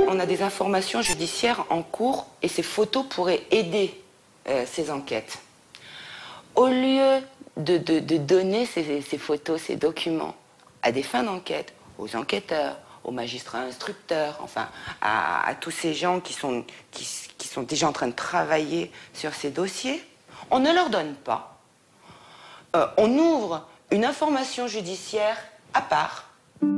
On a des informations judiciaires en cours et ces photos pourraient aider ces enquêtes. Au lieu de donner ces photos, ces documents à des fins d'enquête, aux enquêteurs, aux magistrats instructeurs, enfin à tous ces gens qui sont déjà en train de travailler sur ces dossiers, On ne leur donne pas. On ouvre une information judiciaire à part.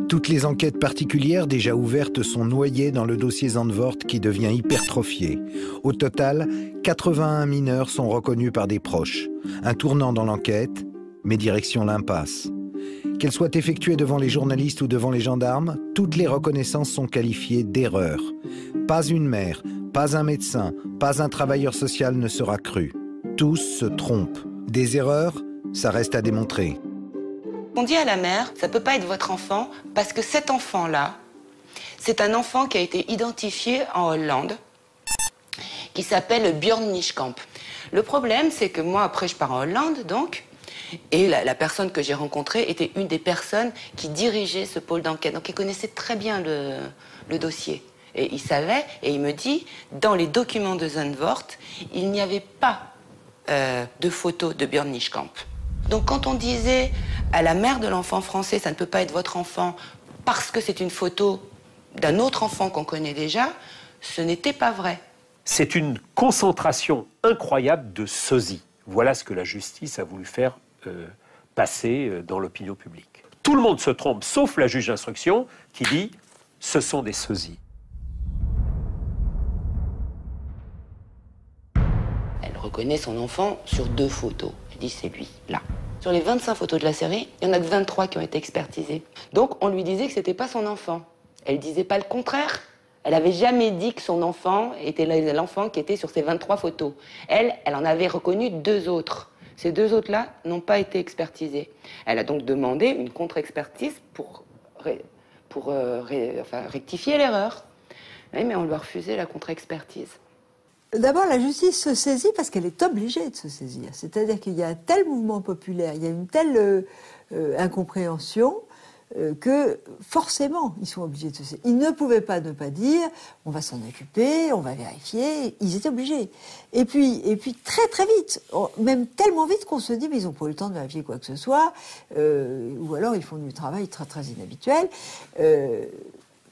Toutes les enquêtes particulières déjà ouvertes sont noyées dans le dossier Zandvoort qui devient hypertrophié. Au total, 81 mineurs sont reconnus par des proches. Un tournant dans l'enquête, mais direction l'impasse. Qu'elles soient effectuées devant les journalistes ou devant les gendarmes, toutes les reconnaissances sont qualifiées d'erreurs. Pas une mère, pas un médecin, pas un travailleur social ne sera cru. Tous se trompent. Des erreurs, ça reste à démontrer. On dit à la mère, ça ne peut pas être votre enfant, parce que cet enfant-là, c'est un enfant qui a été identifié en Hollande, qui s'appelle Björn Nischkamp. Le problème, c'est que moi, après, je pars en Hollande, donc, et la personne que j'ai rencontrée était une des personnes qui dirigeait ce pôle d'enquête. Donc, il connaissait très bien le dossier. Et il savait, et il me dit, dans les documents de Zandvoort, il n'y avait pas de photo de Björn Nischkamp. Donc quand on disait à la mère de l'enfant français, ça ne peut pas être votre enfant parce que c'est une photo d'un autre enfant qu'on connaît déjà, ce n'était pas vrai. C'est une concentration incroyable de sosie. Voilà ce que la justice a voulu faire passer dans l'opinion publique. Tout le monde se trompe, sauf la juge d'instruction qui dit « ce sont des sosies ». Elle reconnaît son enfant sur 2 photos. Elle dit c'est lui, là. Sur les 25 photos de la série, il y en a que 23 qui ont été expertisées. Donc on lui disait que c'était pas son enfant. Elle disait pas le contraire. Elle avait jamais dit que son enfant était l'enfant qui était sur ces 23 photos. Elle en avait reconnu 2 autres. Ces 2 autres-là n'ont pas été expertisés. Elle a donc demandé une contre-expertise pour rectifier l'erreur. Oui, mais on lui a refusé la contre-expertise. D'abord, la justice se saisit parce qu'elle est obligée de se saisir. C'est-à-dire qu'il y a un tel mouvement populaire, il y a une telle incompréhension que forcément, ils sont obligés de se saisir. Ils ne pouvaient pas ne pas dire « on va s'en occuper, on va vérifier ». Ils étaient obligés. Et puis très très vite, même tellement vite qu'on se dit « mais ils n'ont pas eu le temps de vérifier quoi que ce soit », ou alors ils font du travail très très inhabituel,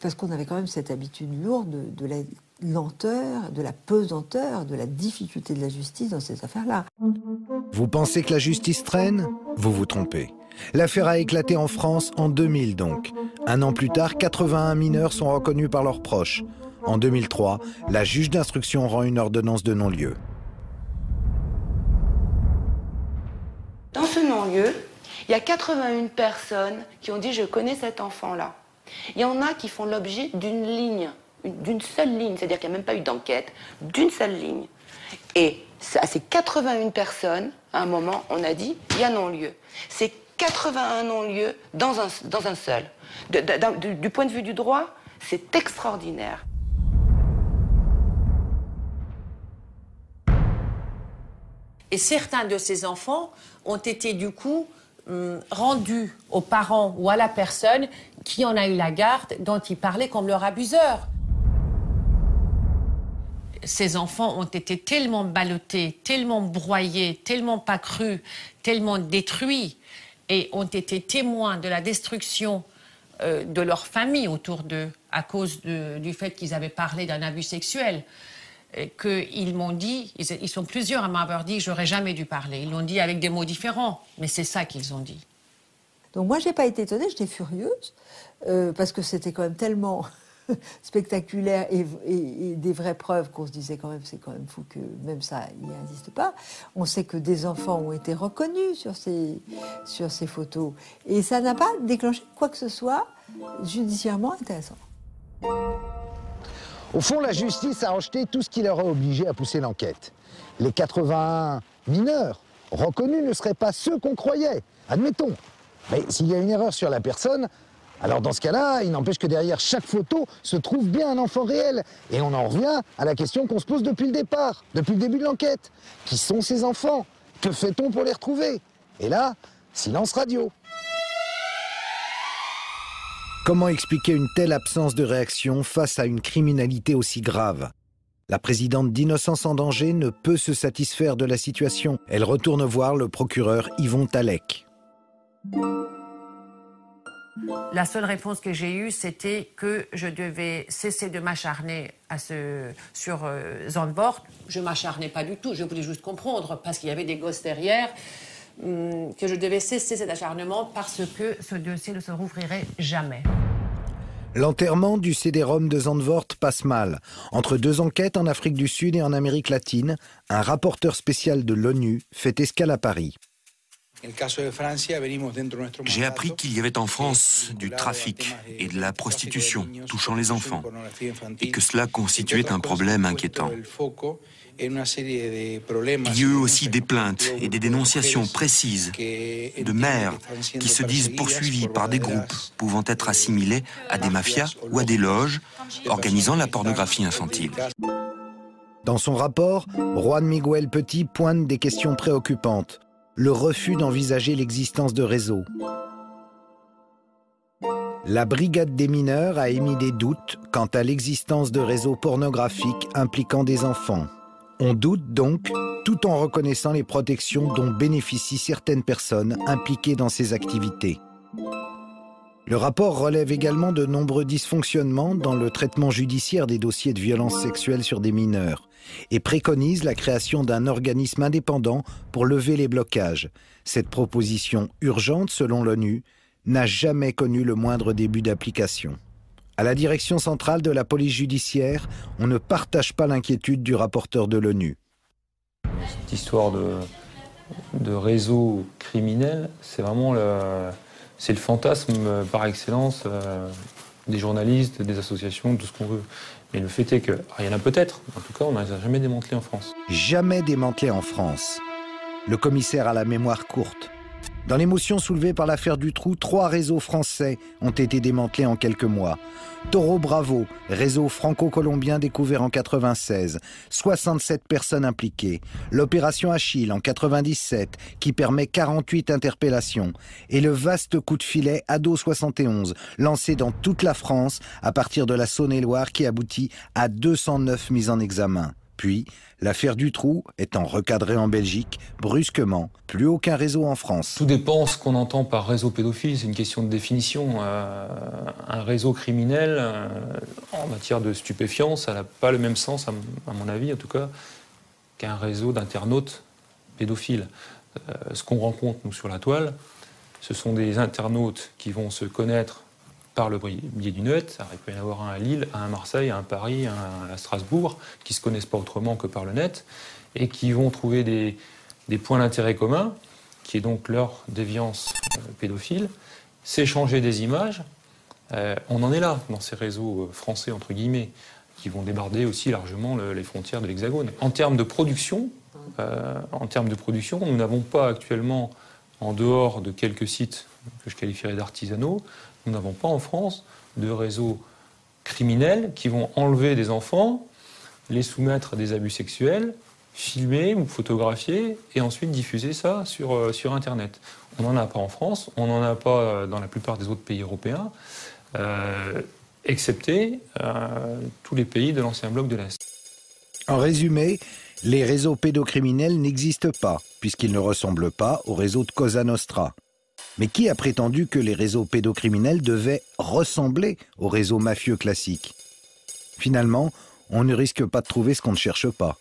parce qu'on avait quand même cette habitude lourde de la lenteur, de la pesanteur, de la difficulté de la justice dans ces affaires-là. Vous pensez que la justice traîne? Vous vous trompez. L'affaire a éclaté en France en 2000 donc. Un an plus tard, 81 mineurs sont reconnus par leurs proches. En 2003, la juge d'instruction rend une ordonnance de non-lieu. Dans ce non-lieu, il y a 81 personnes qui ont dit « je connais cet enfant-là ». Il y en a qui font l'objet d'une ligne, d'une seule ligne, c'est-à-dire qu'il n'y a même pas eu d'enquête, d'une seule ligne. Et à ces 81 personnes, à un moment, on a dit il y a non-lieu. C'est 81 non-lieux dans un seul. Du point de vue du droit, c'est extraordinaire. Et certains de ces enfants ont été du coup rendus aux parents ou à la personne qui en a eu la garde, dont ils parlaient comme leur abuseur. Ces enfants ont été tellement ballottés, tellement broyés, tellement pas crus, tellement détruits, et ont été témoins de la destruction de leur famille autour d'eux, à cause du fait qu'ils avaient parlé d'un abus sexuel, qu'ils m'ont dit, ils sont plusieurs à m'avoir dit, j'aurais jamais dû parler. Ils l'ont dit avec des mots différents, mais c'est ça qu'ils ont dit. Donc moi, j'ai pas été étonnée, j'étais furieuse, parce que c'était quand même tellement spectaculaire et des vraies preuves qu'on se disait quand même, c'est quand même fou que même ça, il n'existe pas. On sait que des enfants ont été reconnus sur ces photos. Et ça n'a pas déclenché quoi que ce soit judiciairement intéressant. Au fond, la justice a rejeté tout ce qui leur a obligé à pousser l'enquête. Les 81 mineurs reconnus ne seraient pas ceux qu'on croyait, admettons. Mais s'il y a une erreur sur la personne, alors dans ce cas-là, il n'empêche que derrière chaque photo se trouve bien un enfant réel. Et on en revient à la question qu'on se pose depuis le départ, depuis le début de l'enquête. Qui sont ces enfants? Que fait-on pour les retrouver? Et là, silence radio. Comment expliquer une telle absence de réaction face à une criminalité aussi grave? La présidente d'Innocence en danger ne peut se satisfaire de la situation. Elle retourne voir le procureur Yvon Talec. La seule réponse que j'ai eue, c'était que je devais cesser de m'acharner sur Zandvoort. Je ne m'acharnais pas du tout, je voulais juste comprendre, parce qu'il y avait des gosses derrière, que je devais cesser cet acharnement parce que ce dossier ne se rouvrirait jamais. L'enterrement du CD-ROM de Zandvoort passe mal. Entre deux enquêtes en Afrique du Sud et en Amérique latine, un rapporteur spécial de l'ONU fait escale à Paris. J'ai appris qu'il y avait en France du trafic et de la prostitution touchant les enfants et que cela constituait un problème inquiétant. Il y a eu aussi des plaintes et des dénonciations précises de mères qui se disent poursuivies par des groupes pouvant être assimilés à des mafias ou à des loges organisant la pornographie infantile. Dans son rapport, Juan Miguel Petit pointe des questions préoccupantes. Le refus d'envisager l'existence de réseaux. La brigade des mineurs a émis des doutes quant à l'existence de réseaux pornographiques impliquant des enfants. On doute donc, tout en reconnaissant les protections dont bénéficient certaines personnes impliquées dans ces activités. Le rapport relève également de nombreux dysfonctionnements dans le traitement judiciaire des dossiers de violences sexuelles sur des mineurs et préconise la création d'un organisme indépendant pour lever les blocages. Cette proposition urgente, selon l'ONU, n'a jamais connu le moindre début d'application. À la direction centrale de la police judiciaire, on ne partage pas l'inquiétude du rapporteur de l'ONU. Cette histoire de réseau criminel, c'est vraiment le fantasme par excellence des journalistes, des associations, tout ce qu'on veut. Mais le fait est qu'il y en a peut-être, en tout cas on n'a jamais démantelé en France. Jamais démantelé en France. Le commissaire a la mémoire courte. Dans l'émotion soulevée par l'affaire Dutroux, 3 réseaux français ont été démantelés en quelques mois. Toro Bravo, réseau franco-colombien découvert en 96, 67 personnes impliquées. L'opération Achille en 97, qui permet 48 interpellations. Et le vaste coup de filet Ado 71, lancé dans toute la France à partir de la Saône-et-Loire, qui aboutit à 209 mises en examen. Puis, l'affaire Dutroux étant recadrée en Belgique, brusquement, plus aucun réseau en France. Tout dépend ce qu'on entend par réseau pédophile, c'est une question de définition. Un réseau criminel, en matière de stupéfiants, ça n'a pas le même sens, à mon avis en tout cas, qu'un réseau d'internautes pédophiles. Ce qu'on rencontre, nous, sur la toile, ce sont des internautes qui vont se connaître par le biais du net. Il peut y en avoir un à Lille, un à Marseille, un à Paris, un à Strasbourg, qui ne se connaissent pas autrement que par le net, et qui vont trouver des points d'intérêt communs, qui est donc leur déviance pédophile, s'échanger des images. On en est là, dans ces réseaux français, entre guillemets, qui vont déborder aussi largement les frontières de l'Hexagone. En termes de production, nous n'avons pas actuellement, en dehors de quelques sites que je qualifierais d'artisanaux, nous n'avons pas en France de réseaux criminels qui vont enlever des enfants, les soumettre à des abus sexuels, filmer ou photographier et ensuite diffuser ça sur Internet. On n'en a pas en France, on n'en a pas dans la plupart des autres pays européens, excepté tous les pays de l'ancien bloc de l'Est. En résumé, les réseaux pédocriminels n'existent pas, puisqu'ils ne ressemblent pas au réseau de Cosa Nostra. Mais qui a prétendu que les réseaux pédocriminels devaient ressembler aux réseaux mafieux classiques? Finalement, on ne risque pas de trouver ce qu'on ne cherche pas.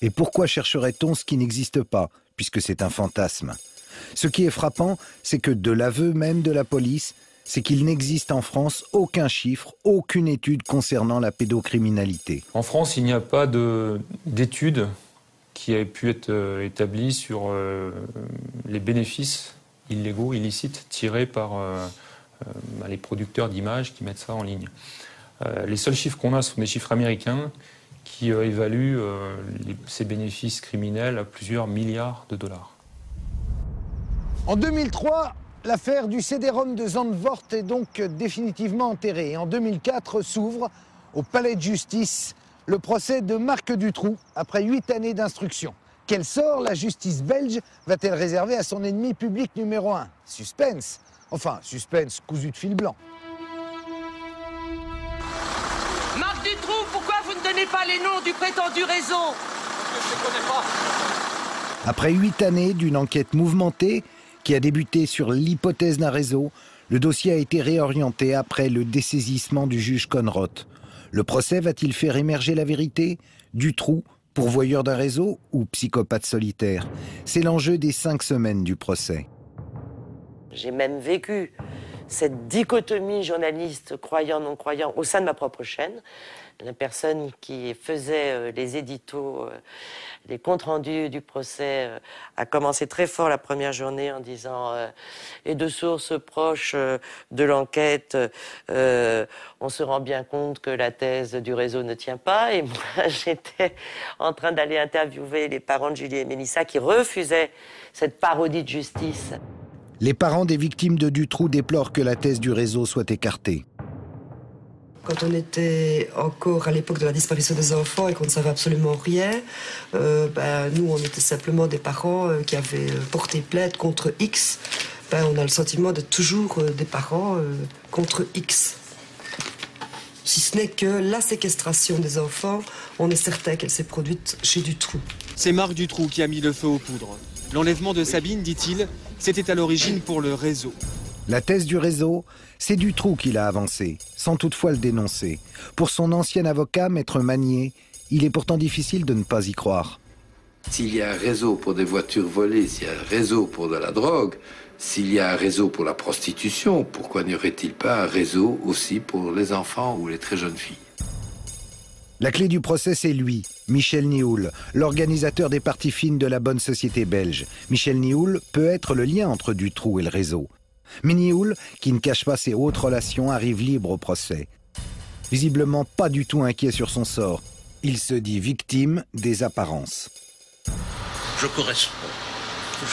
Et pourquoi chercherait-on ce qui n'existe pas, puisque c'est un fantasme? Ce qui est frappant, c'est que de l'aveu même de la police, c'est qu'il n'existe en France aucun chiffre, aucune étude concernant la pédocriminalité. En France, il n'y a pas d'étude qui ait pu être établie sur les bénéfices illégaux, illicites, tirés par les producteurs d'images qui mettent ça en ligne. Les seuls chiffres qu'on a sont des chiffres américains qui évaluent ces bénéfices criminels à plusieurs milliards de dollars. En 2003, l'affaire du CD-ROM de Zandvoort est donc définitivement enterrée. Et en 2004 s'ouvre, au palais de justice, le procès de Marc Dutroux, après 8 années d'instruction. Quel sort la justice belge va-t-elle réserver à son ennemi public numéro 1? Suspense. Enfin, suspense cousu de fil blanc. Marc Dutroux, pourquoi vous ne donnez pas les noms du prétendu réseau? Parce que je ne connais pas. Après 8 années d'une enquête mouvementée qui a débuté sur l'hypothèse d'un réseau, Le dossier a été réorienté après le dessaisissement du juge Conrot. Le procès va-t-il faire émerger la vérité? Dutroux, pourvoyeur d'un réseau ou psychopathe solitaire? C'est l'enjeu des 5 semaines du procès. J'ai même vécu cette dichotomie journaliste croyant-non croyant au sein de ma propre chaîne. La personne qui faisait les éditos, les comptes rendus du procès, a commencé très fort la première journée en disant et de sources proches de l'enquête, on se rend bien compte que la thèse du réseau ne tient pas. Et moi, j'étais en train d'aller interviewer les parents de Julie et Mélissa qui refusaient cette parodie de justice. Les parents des victimes de Dutroux déplorent que la thèse du réseau soit écartée. Quand on était encore à l'époque de la disparition des enfants et qu'on ne savait absolument rien, nous, on était simplement des parents qui avaient porté plainte contre X. On a le sentiment d'être toujours des parents contre X. Si ce n'est que la séquestration des enfants, on est certain qu'elle s'est produite chez Dutroux. C'est Marc Dutroux qui a mis le feu aux poudres. L'enlèvement de Sabine, dit-il, c'était à l'origine pour le réseau. La thèse du réseau, c'est Dutroux qui l'a avancée, sans toutefois le dénoncer. Pour son ancien avocat, Maître Magnier, il est pourtant difficile de ne pas y croire. S'il y a un réseau pour des voitures volées, s'il y a un réseau pour de la drogue, s'il y a un réseau pour la prostitution, pourquoi n'y aurait-il pas un réseau aussi pour les enfants ou les très jeunes filles? La clé du procès, c'est lui, Michel Nioul, l'organisateur des parties fines de la bonne société belge. Michel Nioul peut être le lien entre Dutroux et le réseau. Mais Nioul, qui ne cache pas ses hautes relations, arrive libre au procès. Visiblement pas du tout inquiet sur son sort. Il se dit victime des apparences. Je corresponds.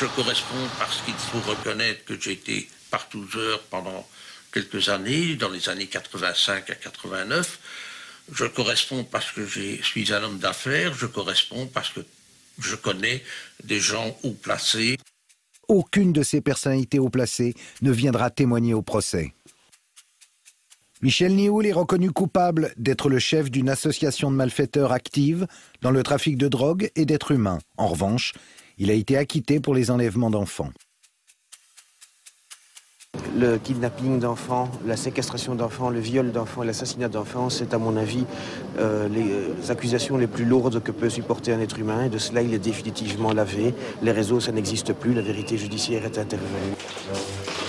Je corresponds parce qu'il faut reconnaître que j'ai été partouzeur pendant quelques années, dans les années 85 à 89. Je corresponds parce que je suis un homme d'affaires. Je corresponds parce que je connais des gens haut placés. Aucune de ces personnalités haut placées ne viendra témoigner au procès. Michel Nioul est reconnu coupable d'être le chef d'une association de malfaiteurs active dans le trafic de drogue et d'êtres humains. En revanche, il a été acquitté pour les enlèvements d'enfants. Le kidnapping d'enfants, la séquestration d'enfants, le viol d'enfants et l'assassinat d'enfants, c'est à mon avis les accusations les plus lourdes que peut supporter un être humain. Et de cela, il est définitivement lavé. Les réseaux, ça n'existe plus. La vérité judiciaire est intervenue.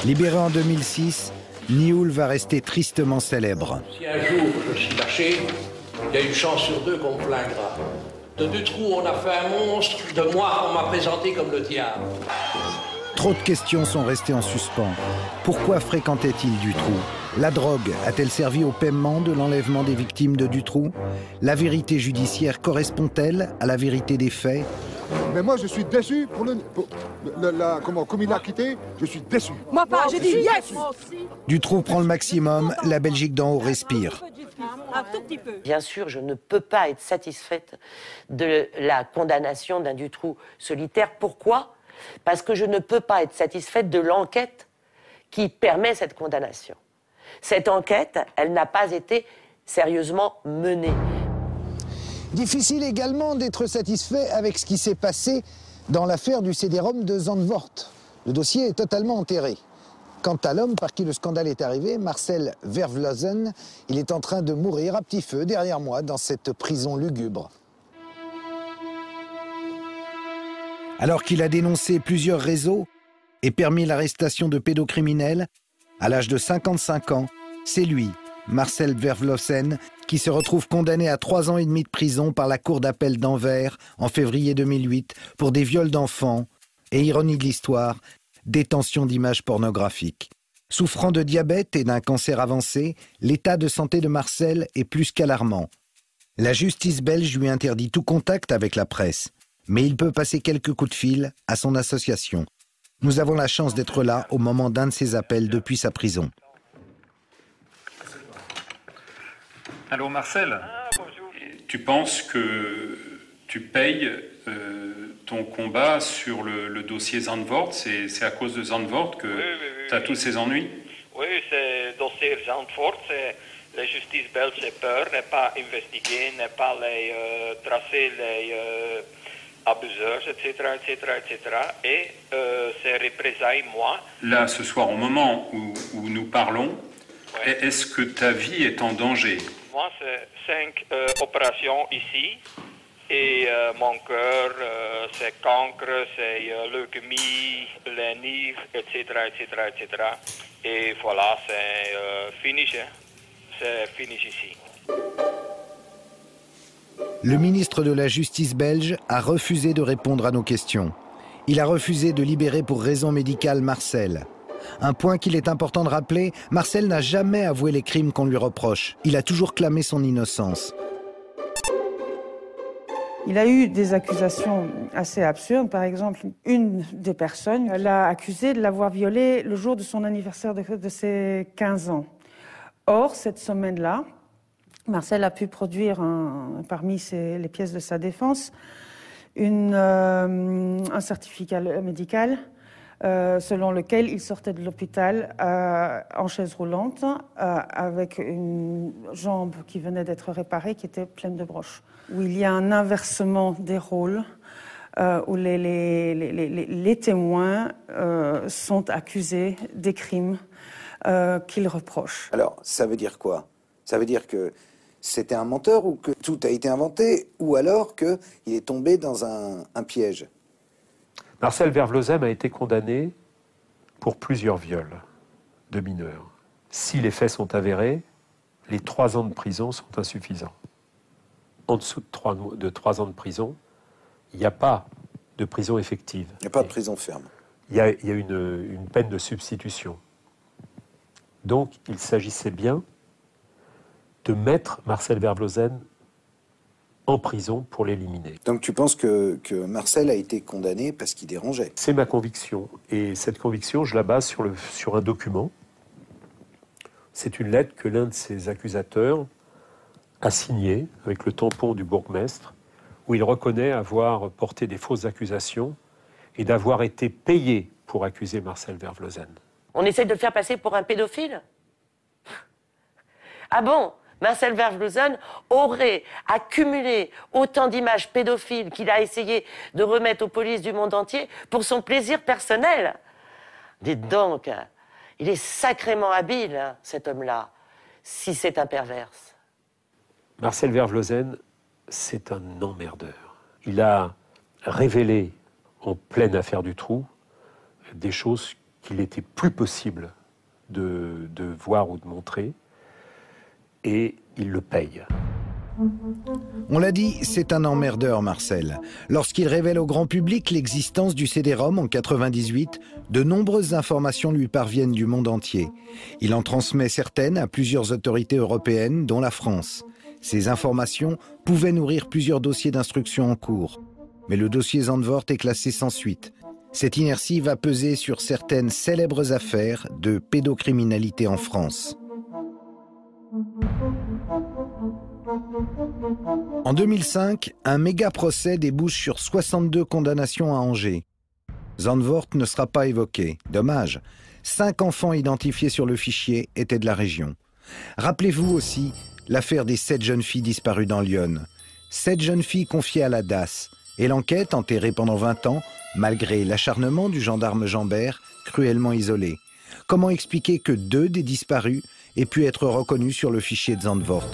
Libéré en 2006, Nioul va rester tristement célèbre. Si un jour je suis lâché, il y a une chance sur 2 qu'on me plaindra. De Dutroux, on a fait un monstre. De moi, on m'a présenté comme le diable. Trop de questions sont restées en suspens. Pourquoi fréquentait-il Dutroux? La drogue a-t-elle servi au paiement de l'enlèvement des victimes de Dutroux? La vérité judiciaire correspond-elle à la vérité des faits? Mais moi, je suis déçu comme il l'a quitté, je suis déçu. Moi pas, j'ai dit yes. Dutroux prend le maximum, la Belgique d'en haut respire. Un tout petit peu. Bien sûr, je ne peux pas être satisfaite de la condamnation d'un Dutroux solitaire. Pourquoi? Parce que je ne peux pas être satisfaite de l'enquête qui permet cette condamnation. Cette enquête, elle n'a pas été sérieusement menée. Difficile également d'être satisfait avec ce qui s'est passé dans l'affaire du CD-ROM de Zandvoort. Le dossier est totalement enterré. Quant à l'homme par qui le scandale est arrivé, Marcel Vervlosen, il est en train de mourir à petit feu derrière moi dans cette prison lugubre. Alors qu'il a dénoncé plusieurs réseaux et permis l'arrestation de pédocriminels, à l'âge de 55 ans, c'est lui, Marcel Vervlosen, qui se retrouve condamné à 3 ans et demi de prison par la Cour d'appel d'Anvers en février 2008 pour des viols d'enfants et, ironie de l'histoire, détention d'images pornographiques. Souffrant de diabète et d'un cancer avancé, l'état de santé de Marcel est plus qu'alarmant. La justice belge lui interdit tout contact avec la presse, mais il peut passer quelques coups de fil à son association. Nous avons la chance d'être là au moment d'un de ses appels depuis sa prison. Allô Marcel, tu penses que tu payes ton combat sur le dossier Zandvoort? C'est à cause de Zandvoort que tu as tous ces ennuis? Oui, c'est le dossier Zandvoort. La justice belge a peur, n'est pas investiguée, n'est pas tracer abuseurs, etc., etc., etc. Et ces représailles, moi... Là, ce soir, au moment où nous parlons, ouais. Est-ce que ta vie est en danger? Moi, c'est 5 opérations ici. Et mon cœur, c'est cancre, c'est leucémie, les nerfs, etc., etc., etc. Et voilà, c'est fini. C'est fini ici. Le ministre de la Justice belge a refusé de répondre à nos questions. Il a refusé de libérer pour raison médicale Marcel. Un point qu'il est important de rappeler, Marcel n'a jamais avoué les crimes qu'on lui reproche. Il a toujours clamé son innocence. Il a eu des accusations assez absurdes. Par exemple, une des personnes l'a accusé de l'avoir violée le jour de son anniversaire de ses 15 ans. Or, cette semaine-là, Marcel a pu produire, parmi les pièces de sa défense, un certificat médical selon lequel il sortait de l'hôpital en chaise roulante avec une jambe qui venait d'être réparée, qui était pleine de broches. Où il y a un inversement des rôles, où les témoins sont accusés des crimes qu'ils reprochent. Alors, ça veut dire quoi? Ça veut dire que c'était un menteur ou que tout a été inventé, ou alors qu'il est tombé dans un piège? Marcel Vervlozen a été condamné pour plusieurs viols de mineurs. Si les faits sont avérés, les 3 ans de prison sont insuffisants. En dessous de 3 ans de prison, il n'y a pas de prison effective. Il n'y a pas de prison ferme. Il y a une peine de substitution. Donc, il s'agissait bien de mettre Marcel Vervlozen en prison pour l'éliminer. Donc tu penses que Marcel a été condamné parce qu'il dérangeait? C'est ma conviction. Et cette conviction, je la base sur un document. C'est une lettre que l'un de ses accusateurs a signée avec le tampon du bourgmestre, où il reconnaît avoir porté des fausses accusations et d'avoir été payé pour accuser Marcel Vervlozen. On essaie de le faire passer pour un pédophile? Ah bon? Marcel Vervlozen aurait accumulé autant d'images pédophiles qu'il a essayé de remettre aux polices du monde entier pour son plaisir personnel. Dites donc, il est sacrément habile, cet homme-là, si c'est un perverse. Marcel Vervlozen, c'est un emmerdeur. Il a révélé, en pleine affaire du trou, des choses qu'il n'était plus possible de voir ou de montrer. Et il le paye. On l'a dit, c'est un emmerdeur, Marcel. Lorsqu'il révèle au grand public l'existence du CD-ROM en 98, de nombreuses informations lui parviennent du monde entier. Il en transmet certaines à plusieurs autorités européennes, dont la France. Ces informations pouvaient nourrir plusieurs dossiers d'instruction en cours. Mais le dossier Zandvoort est classé sans suite. Cette inertie va peser sur certaines célèbres affaires de pédocriminalité en France. En 2005, un méga procès débouche sur 62 condamnations à Angers. Zandvoort ne sera pas évoqué. Dommage. 5 enfants identifiés sur le fichier étaient de la région. Rappelez-vous aussi l'affaire des 7 jeunes filles disparues dans l'Yonne. 7 jeunes filles confiées à la DAS. Et l'enquête, enterrée pendant 20 ans, malgré l'acharnement du gendarme Jambert, cruellement isolée. Comment expliquer que 2 des disparus aient pu être reconnus sur le fichier de Zandvoort?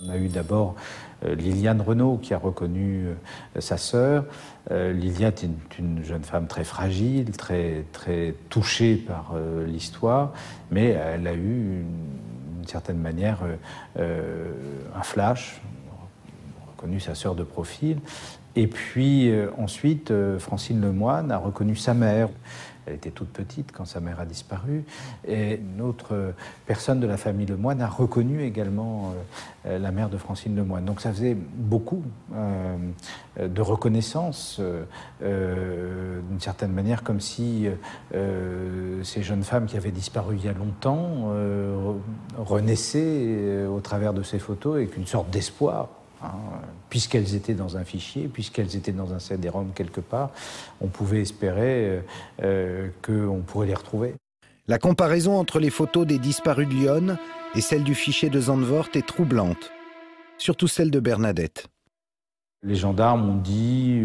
On a eu d'abord Liliane Renaud qui a reconnu sa sœur. Liliane est une jeune femme très fragile, très touchée par l'histoire, mais elle a eu d'une certaine manière un flash, reconnu sa sœur de profil. Et puis ensuite, Francine Lemoine a reconnu sa mère. Elle était toute petite quand sa mère a disparu. Et une autre personne de la famille Lemoine a reconnu également la mère de Francine Lemoine. Donc ça faisait beaucoup de reconnaissance, d'une certaine manière, comme si ces jeunes femmes qui avaient disparu il y a longtemps renaissaient au travers de ces photos avec une sorte d'espoir. Puisqu'elles étaient dans un fichier, puisqu'elles étaient dans un CD-ROM quelque part, on pouvait espérer qu'on pourrait les retrouver. La comparaison entre les photos des disparus de Lyon et celle du fichier de Zandvoort est troublante, surtout celle de Bernadette. Les gendarmes ont dit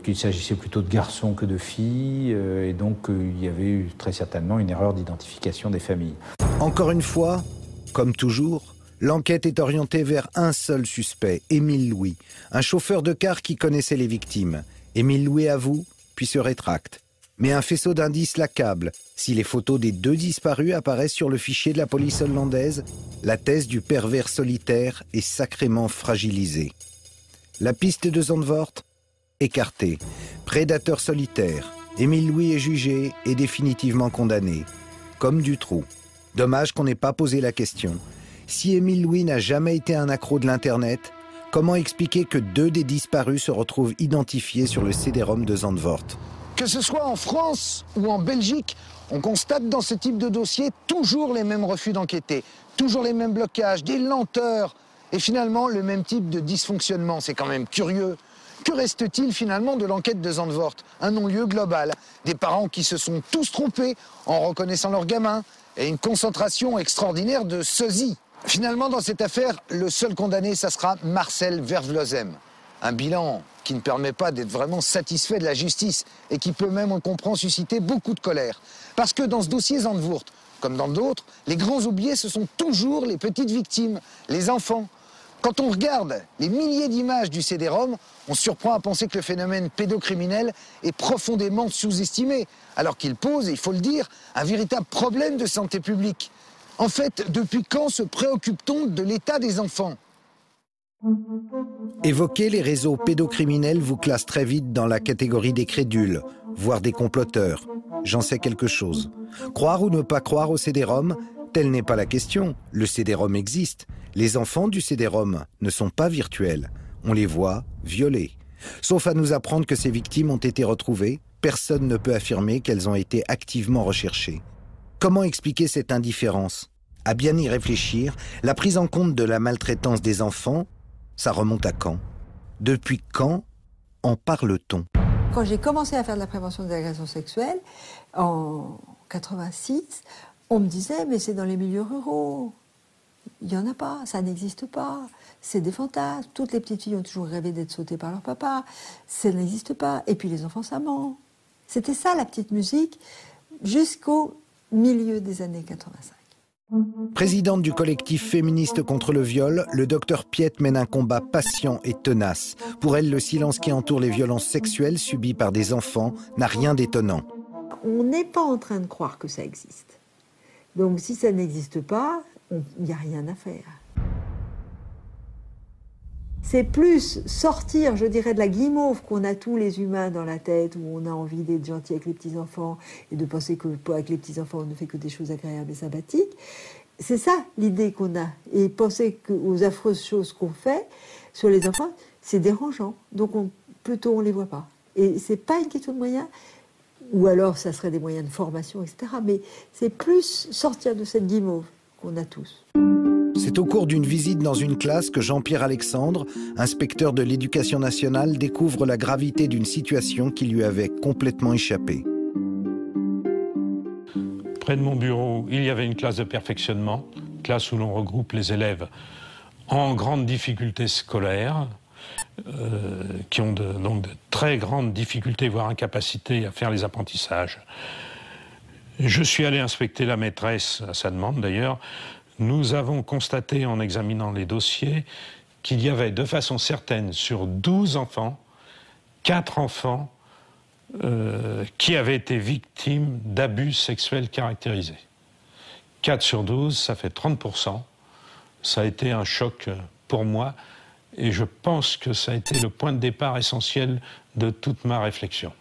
qu'il s'agissait plutôt de garçons que de filles, et donc il y avait eu très certainement une erreur d'identification des familles. Encore une fois, comme toujours, l'enquête est orientée vers un seul suspect, Émile Louis, un chauffeur de car qui connaissait les victimes. Émile Louis avoue, puis se rétracte. Mais un faisceau d'indices l'accable. Si les photos des 2 disparus apparaissent sur le fichier de la police hollandaise, la thèse du pervers solitaire est sacrément fragilisée. La piste de Zandvoort, écartée. Prédateur solitaire. Émile Louis est jugé et définitivement condamné. Comme Dutroux. Dommage qu'on n'ait pas posé la question. Si Émile Louis n'a jamais été un accro de l'Internet, comment expliquer que 2 des disparus se retrouvent identifiés sur le CD-ROM de Zandvoort? Que ce soit en France ou en Belgique, on constate dans ce type de dossier toujours les mêmes refus d'enquêter, toujours les mêmes blocages, des lenteurs et finalement le même type de dysfonctionnement. C'est quand même curieux. Que reste-t-il finalement de l'enquête de Zandvoort? Un non-lieu global, des parents qui se sont tous trompés en reconnaissant leurs gamins et une concentration extraordinaire de sosies. Finalement, dans cette affaire, le seul condamné, ça sera Marcel Vervloezem. Un bilan qui ne permet pas d'être vraiment satisfait de la justice et qui peut même, on le comprend, susciter beaucoup de colère. Parce que dans ce dossier Zandvoort, comme dans d'autres, les grands oubliés, ce sont toujours les petites victimes, les enfants. Quand on regarde les milliers d'images du CD-ROM, on se surprend à penser que le phénomène pédocriminel est profondément sous-estimé, alors qu'il pose, et il faut le dire, un véritable problème de santé publique. En fait, depuis quand se préoccupe-t-on de l'état des enfants ? Évoquer les réseaux pédocriminels vous classe très vite dans la catégorie des crédules, voire des comploteurs. J'en sais quelque chose. Croire ou ne pas croire au CD-ROM, telle n'est pas la question. Le CD-ROM existe. Les enfants du CD-ROM ne sont pas virtuels. On les voit violés. Sauf à nous apprendre que ces victimes ont été retrouvées, personne ne peut affirmer qu'elles ont été activement recherchées. Comment expliquer cette indifférence? À bien y réfléchir, la prise en compte de la maltraitance des enfants, ça remonte à quand? Depuis quand en parle-t-on? Quand j'ai commencé à faire de la prévention des agressions sexuelles, en 86, on me disait « mais c'est dans les milieux ruraux ». Il n'y en a pas, ça n'existe pas. C'est des fantasmes. Toutes les petites filles ont toujours rêvé d'être sautées par leur papa. Ça n'existe pas. Et puis les enfants, ça ment. C'était ça la petite musique jusqu'au milieu des années 85. Présidente du collectif féministe contre le viol, le docteur Piette mène un combat patient et tenace. Pour elle, le silence qui entoure les violences sexuelles subies par des enfants n'a rien d'étonnant. On n'est pas en train de croire que ça existe. Donc si ça n'existe pas, il n'y a rien à faire. C'est plus sortir, je dirais, de la guimauve qu'on a tous les humains dans la tête, où on a envie d'être gentil avec les petits-enfants et de penser qu'avec les petits-enfants, on ne fait que des choses agréables et sympathiques. C'est ça l'idée qu'on a. Et penser aux affreuses choses qu'on fait sur les enfants, c'est dérangeant. Donc plutôt on ne les voit pas. Et ce n'est pas une question de moyens, ou alors ça serait des moyens de formation, etc. Mais c'est plus sortir de cette guimauve qu'on a tous. C'est au cours d'une visite dans une classe que Jean-Pierre Alexandre, inspecteur de l'Éducation nationale, découvre la gravité d'une situation qui lui avait complètement échappé. Près de mon bureau, il y avait une classe de perfectionnement, classe où l'on regroupe les élèves en grande difficulté scolaire, qui ont donc de très grandes difficultés, voire incapacités à faire les apprentissages. Je suis allé inspecter la maîtresse, à sa demande d'ailleurs. Nous avons constaté en examinant les dossiers qu'il y avait de façon certaine sur 12 enfants, 4 enfants qui avaient été victimes d'abus sexuels caractérisés. 4 sur 12, ça fait 30%. Ça a été un choc pour moi et je pense que ça a été le point de départ essentiel de toute ma réflexion.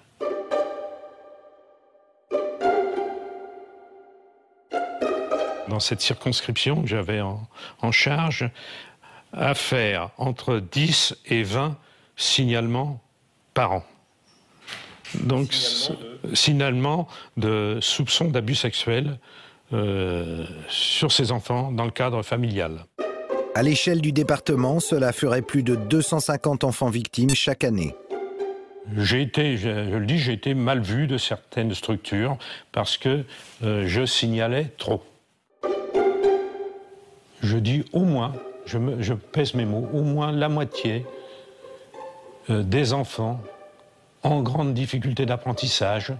Dans cette circonscription que j'avais en charge, à faire entre 10 et 20 signalements par an. Donc, signalement de soupçons d'abus sexuels sur ces enfants dans le cadre familial. À l'échelle du département, cela ferait plus de 250 enfants victimes chaque année. J'ai été mal vu de certaines structures parce que je signalais trop. je dis au moins, je pèse mes mots, au moins la moitié des enfants en grande difficulté d'apprentissage,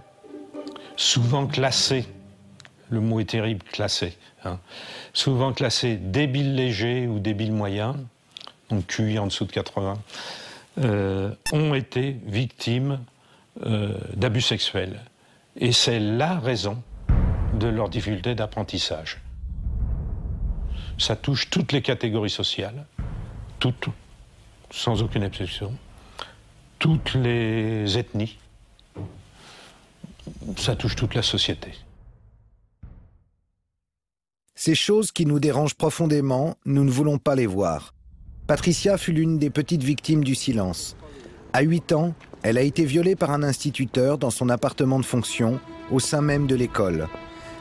souvent classés, le mot est terrible, classés, hein, souvent classés débiles légers ou débiles moyens, donc QI en dessous de 80, ont été victimes d'abus sexuels. Et c'est la raison de leur difficulté d'apprentissage. Ça touche toutes les catégories sociales, toutes, sans aucune exception, toutes les ethnies, ça touche toute la société. Ces choses qui nous dérangent profondément, nous ne voulons pas les voir. Patricia fut l'une des petites victimes du silence. À 8 ans, elle a été violée par un instituteur dans son appartement de fonction, au sein même de l'école.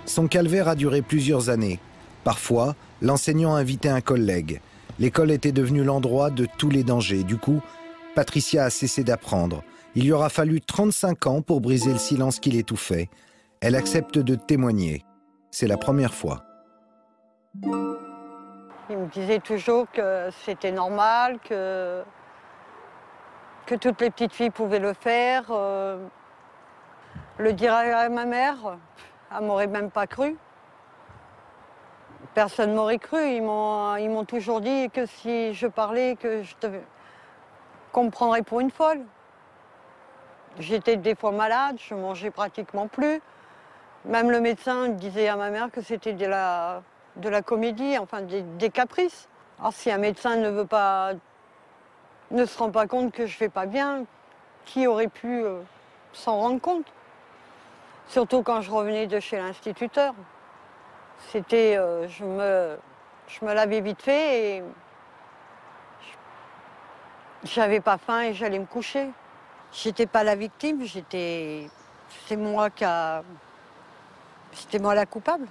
Son calvaire a duré plusieurs années. Parfois, l'enseignant invitait un collègue. L'école était devenue l'endroit de tous les dangers. Du coup, Patricia a cessé d'apprendre. Il lui aura fallu 35 ans pour briser le silence qui l'étouffait. Elle accepte de témoigner. C'est la première fois. Il me disait toujours que c'était normal, que toutes les petites filles pouvaient le faire. Le dire à ma mère, elle m'aurait même pas cru. Personne m'aurait cru. Ils m'ont toujours dit que si je parlais, qu'on me prendrait pour une folle. J'étais des fois malade, je mangeais pratiquement plus. Même le médecin disait à ma mère que c'était de la comédie, enfin des caprices. Alors si un médecin ne se rend pas compte que je vais pas bien, qui aurait pu s'en rendre compte? Surtout quand je revenais de chez l'instituteur. C'était, je me lavais vite fait et j'avais pas faim et j'allais me coucher. J'étais pas la victime, c'était moi la coupable.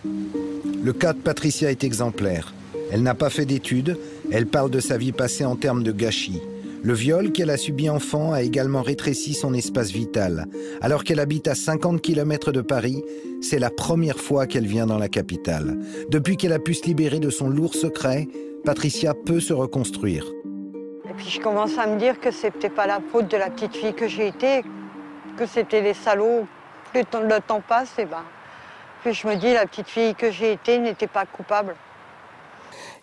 Le cas de Patricia est exemplaire. Elle n'a pas fait d'études, elle parle de sa vie passée en termes de gâchis. Le viol qu'elle a subi enfant a également rétréci son espace vital. Alors qu'elle habite à 50 km de Paris, c'est la première fois qu'elle vient dans la capitale. Depuis qu'elle a pu se libérer de son lourd secret, Patricia peut se reconstruire. Et puis je commence à me dire que c'était pas la faute de la petite fille que j'ai été, que c'était les salauds. Plus le temps passe, et puis je me dis la petite fille que j'ai été n'était pas coupable.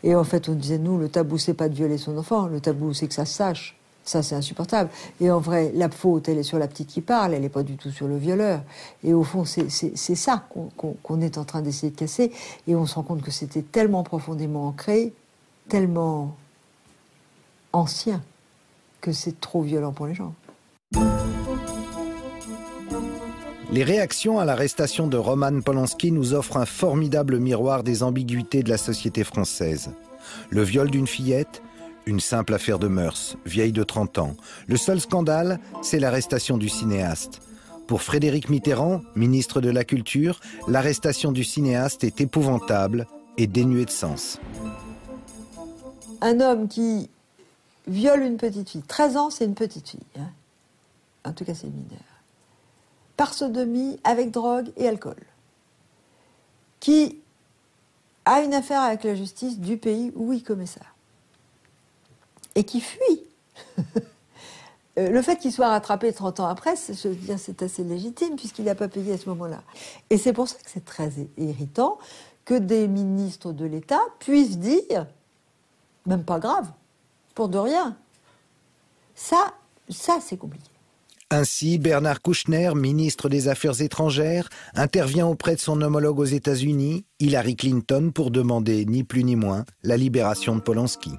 Et en fait, on disait, nous, le tabou, c'est pas de violer son enfant, le tabou, c'est que ça se sache. Ça, c'est insupportable. Et en vrai, la faute, elle est sur la petite qui parle, elle n'est pas du tout sur le violeur. Et au fond, c'est ça qu'on est en train d'essayer de casser. Et on se rend compte que c'était tellement profondément ancré, tellement ancien, que c'est trop violent pour les gens. Les réactions à l'arrestation de Roman Polanski nous offrent un formidable miroir des ambiguïtés de la société française. Le viol d'une fillette, une simple affaire de mœurs, vieille de 30 ans. Le seul scandale, c'est l'arrestation du cinéaste. Pour Frédéric Mitterrand, ministre de la Culture, l'arrestation du cinéaste est épouvantable et dénuée de sens. Un homme qui viole une petite fille, 13 ans, c'est une petite fille, hein. En tout cas, c'est mineur. Par sodomie, avec drogue et alcool, qui a une affaire avec la justice du pays où il commet ça, et qui fuit. Le fait qu'il soit rattrapé 30 ans après, je veux dire, c'est assez légitime, puisqu'il n'a pas payé à ce moment-là. Et c'est pour ça que c'est très irritant que des ministres de l'État puissent dire, même pas grave, pour de rien. Ça c'est compliqué. Ainsi, Bernard Kouchner, ministre des Affaires étrangères, intervient auprès de son homologue aux États-Unis, Hillary Clinton, pour demander, ni plus ni moins, la libération de Polanski.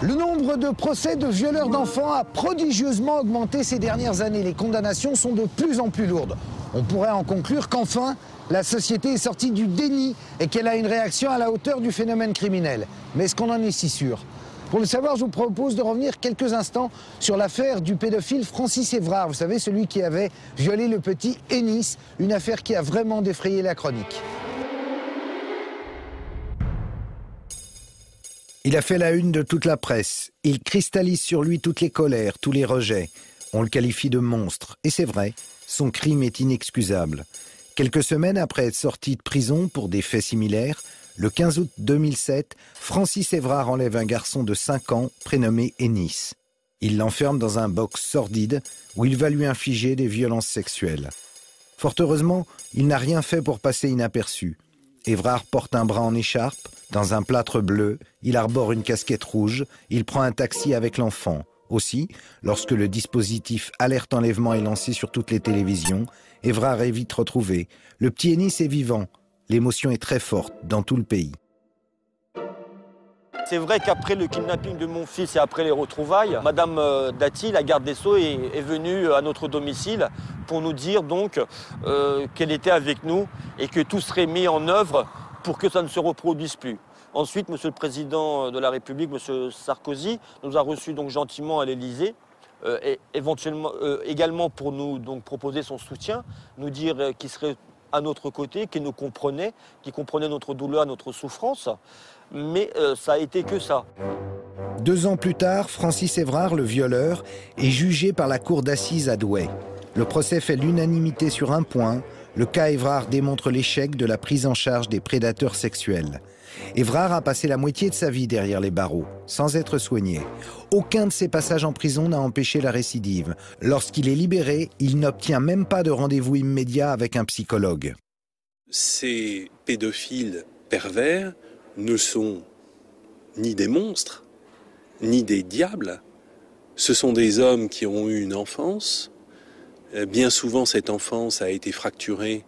Le nombre de procès de violeurs d'enfants a prodigieusement augmenté ces dernières années. Les condamnations sont de plus en plus lourdes. On pourrait en conclure qu'enfin, la société est sortie du déni et qu'elle a une réaction à la hauteur du phénomène criminel. Mais est-ce qu'on en est si sûr ? Pour le savoir, je vous propose de revenir quelques instants sur l'affaire du pédophile Francis Évrard. Vous savez, celui qui avait violé le petit Ennis, une affaire qui a vraiment défrayé la chronique. Il a fait la une de toute la presse. Il cristallise sur lui toutes les colères, tous les rejets. On le qualifie de monstre. Et c'est vrai, son crime est inexcusable. Quelques semaines après être sorti de prison pour des faits similaires, Le 15 août 2007, Francis Évrard enlève un garçon de 5 ans prénommé Ennis. Il l'enferme dans un box sordide où il va lui infliger des violences sexuelles. Fort heureusement, il n'a rien fait pour passer inaperçu. Évrard porte un bras en écharpe, dans un plâtre bleu, il arbore une casquette rouge, il prend un taxi avec l'enfant. Aussi, lorsque le dispositif alerte enlèvement est lancé sur toutes les télévisions, Évrard est vite retrouvé. Le petit Ennis est vivant. L'émotion est très forte dans tout le pays. C'est vrai qu'après le kidnapping de mon fils et après les retrouvailles, Madame Dati, la garde des Sceaux, est venue à notre domicile pour nous dire donc qu'elle était avec nous et que tout serait mis en œuvre pour que ça ne se reproduise plus. Ensuite, Monsieur le Président de la République, Monsieur Sarkozy, nous a reçus donc gentiment à l'Élysée, et éventuellement également pour nous donc proposer son soutien, nous dire qu'il serait à notre côté, qu'il nous comprenait, qu'il comprenait notre douleur, notre souffrance. Mais ça a été que ça. 2 ans plus tard, Francis Évrard, le violeur, est jugé par la cour d'assises à Douai. Le procès fait l'unanimité sur un point. Le cas Évrard démontre l'échec de la prise en charge des prédateurs sexuels. Évrard a passé la moitié de sa vie derrière les barreaux, sans être soigné. Aucun de ses passages en prison n'a empêché la récidive. Lorsqu'il est libéré, il n'obtient même pas de rendez-vous immédiat avec un psychologue. Ces pédophiles pervers ne sont ni des monstres, ni des diables. Ce sont des hommes qui ont eu une enfance. Bien souvent, cette enfance a été fracturée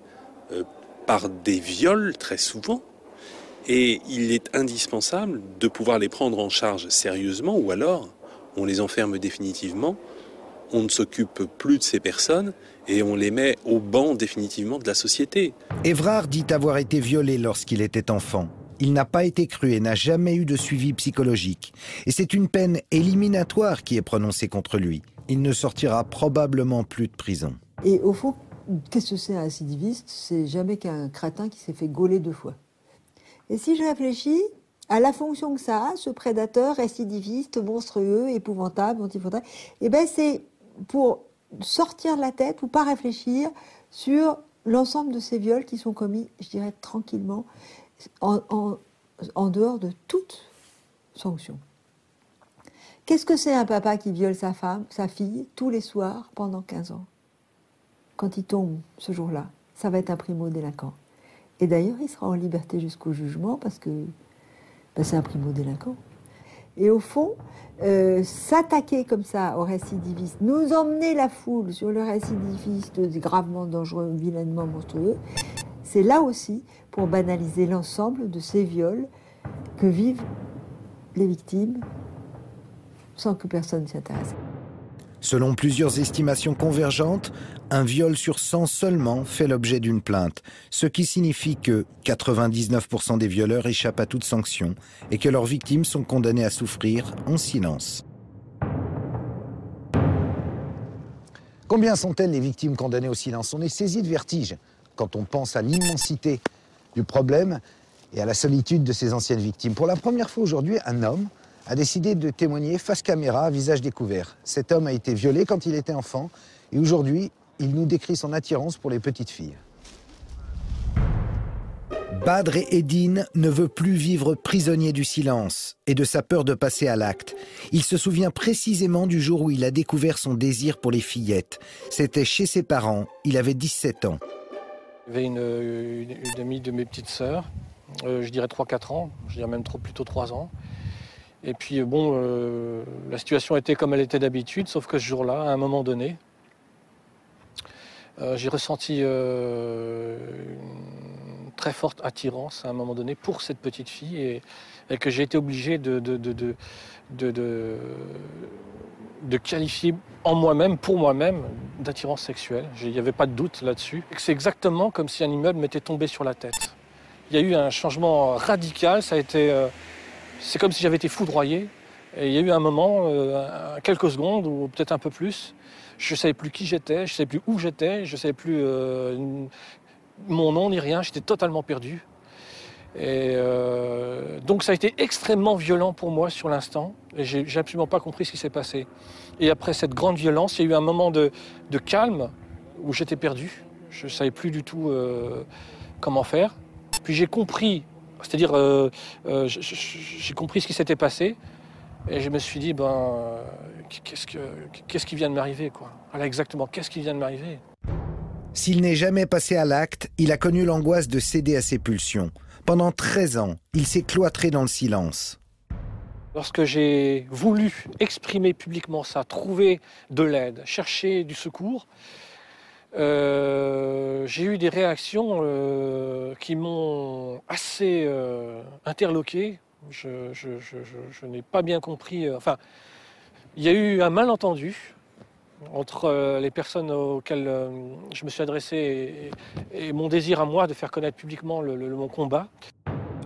par des viols, très souvent. Et il est indispensable de pouvoir les prendre en charge sérieusement, ou alors on les enferme définitivement, on ne s'occupe plus de ces personnes et on les met au banc définitivement de la société. Évrard dit avoir été violé lorsqu'il était enfant. Il n'a pas été cru et n'a jamais eu de suivi psychologique. Et c'est une peine éliminatoire qui est prononcée contre lui. Il ne sortira probablement plus de prison. Et au fond, qu'est-ce que c'est un récidiviste? C'est jamais qu'un crétin qui s'est fait gauler 2 fois. Et si je réfléchis à la fonction que ça a, ce prédateur récidiviste, monstrueux, épouvantable, antifontable, eh ben c'est pour sortir de la tête ou pas réfléchir sur l'ensemble de ces viols qui sont commis, je dirais tranquillement, en dehors de toute sanction. Qu'est-ce que c'est un papa qui viole sa femme, sa fille, tous les soirs pendant 15 ans? Quand il tombe ce jour-là, ça va être un primo-délinquant. Et d'ailleurs, il sera en liberté jusqu'au jugement parce que c'est un primo-délinquant. Et au fond, s'attaquer comme ça au récidiviste, nous emmener la foule sur le récidiviste gravement dangereux, vilainement monstrueux, c'est là aussi pour banaliser l'ensemble de ces viols que vivent les victimes sans que personne s'y intéresse. Selon plusieurs estimations convergentes, un viol sur 100 seulement fait l'objet d'une plainte, ce qui signifie que 99% des violeurs échappent à toute sanction et que leurs victimes sont condamnées à souffrir en silence. Combien sont-elles les victimes condamnées au silence? On est saisi de vertige quand on pense à l'immensité du problème et à la solitude de ces anciennes victimes. Pour la première fois aujourd'hui, un homme a décidé de témoigner face caméra, à visage découvert. Cet homme a été violé quand il était enfant et aujourd'hui, il nous décrit son attirance pour les petites filles. Badr Eddine ne veut plus vivre prisonnier du silence et de sa peur de passer à l'acte. Il se souvient précisément du jour où il a découvert son désir pour les fillettes. C'était chez ses parents, il avait 17 ans. Il y avait une amie de mes petites sœurs, je dirais 3-4 ans, je dirais même plutôt 3 ans. Et puis bon, la situation était comme elle était d'habitude, sauf que ce jour-là, à un moment donné, j'ai ressenti une très forte attirance à un moment donné pour cette petite fille et que j'ai été obligé de qualifier en moi-même, pour moi-même, d'attirance sexuelle. Il n'y avait pas de doute là-dessus. C'est exactement comme si un immeuble m'était tombé sur la tête. Il y a eu un changement radical, ça a été... C'est comme si j'avais été foudroyé. Et il y a eu un moment, quelques secondes, ou peut-être un peu plus, je ne savais plus qui j'étais, je ne savais plus où j'étais, je ne savais plus mon nom ni rien, j'étais totalement perdu. Et donc ça a été extrêmement violent pour moi sur l'instant, et j'ai absolument pas compris ce qui s'est passé. Et après cette grande violence, il y a eu un moment de calme où j'étais perdu, je ne savais plus du tout comment faire. Puis j'ai compris C'est-à-dire, j'ai compris ce qui s'était passé et je me suis dit, qu'est-ce qui vient de m'arriver, quoi. Voilà, exactement, qu'est-ce qui vient de m'arriver? S'il n'est jamais passé à l'acte, il a connu l'angoisse de céder à ses pulsions. Pendant 13 ans, il s'est cloîtré dans le silence. Lorsque j'ai voulu exprimer publiquement ça, trouver de l'aide, chercher du secours, j'ai eu des réactions qui m'ont assez interloqué. Je n'ai pas bien compris. Enfin, il y a eu un malentendu entre les personnes auxquelles je me suis adressé et mon désir à moi de faire connaître publiquement mon combat.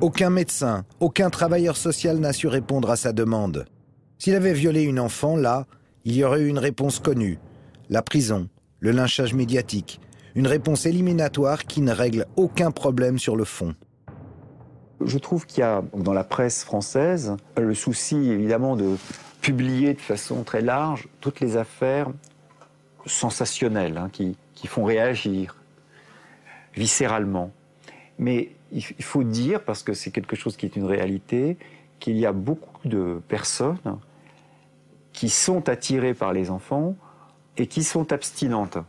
Aucun médecin, aucun travailleur social n'a su répondre à sa demande. S'il avait violé une enfant, là, il y aurait eu une réponse connue. La prison, le lynchage médiatique. Une réponse éliminatoire qui ne règle aucun problème sur le fond. Je trouve qu'il y a dans la presse française le souci évidemment de publier de façon très large toutes les affaires sensationnelles qui font réagir viscéralement. Mais il faut dire, parce que c'est quelque chose qui est une réalité, qu'il y a beaucoup de personnes qui sont attirées par les enfants et qui sont abstinentes.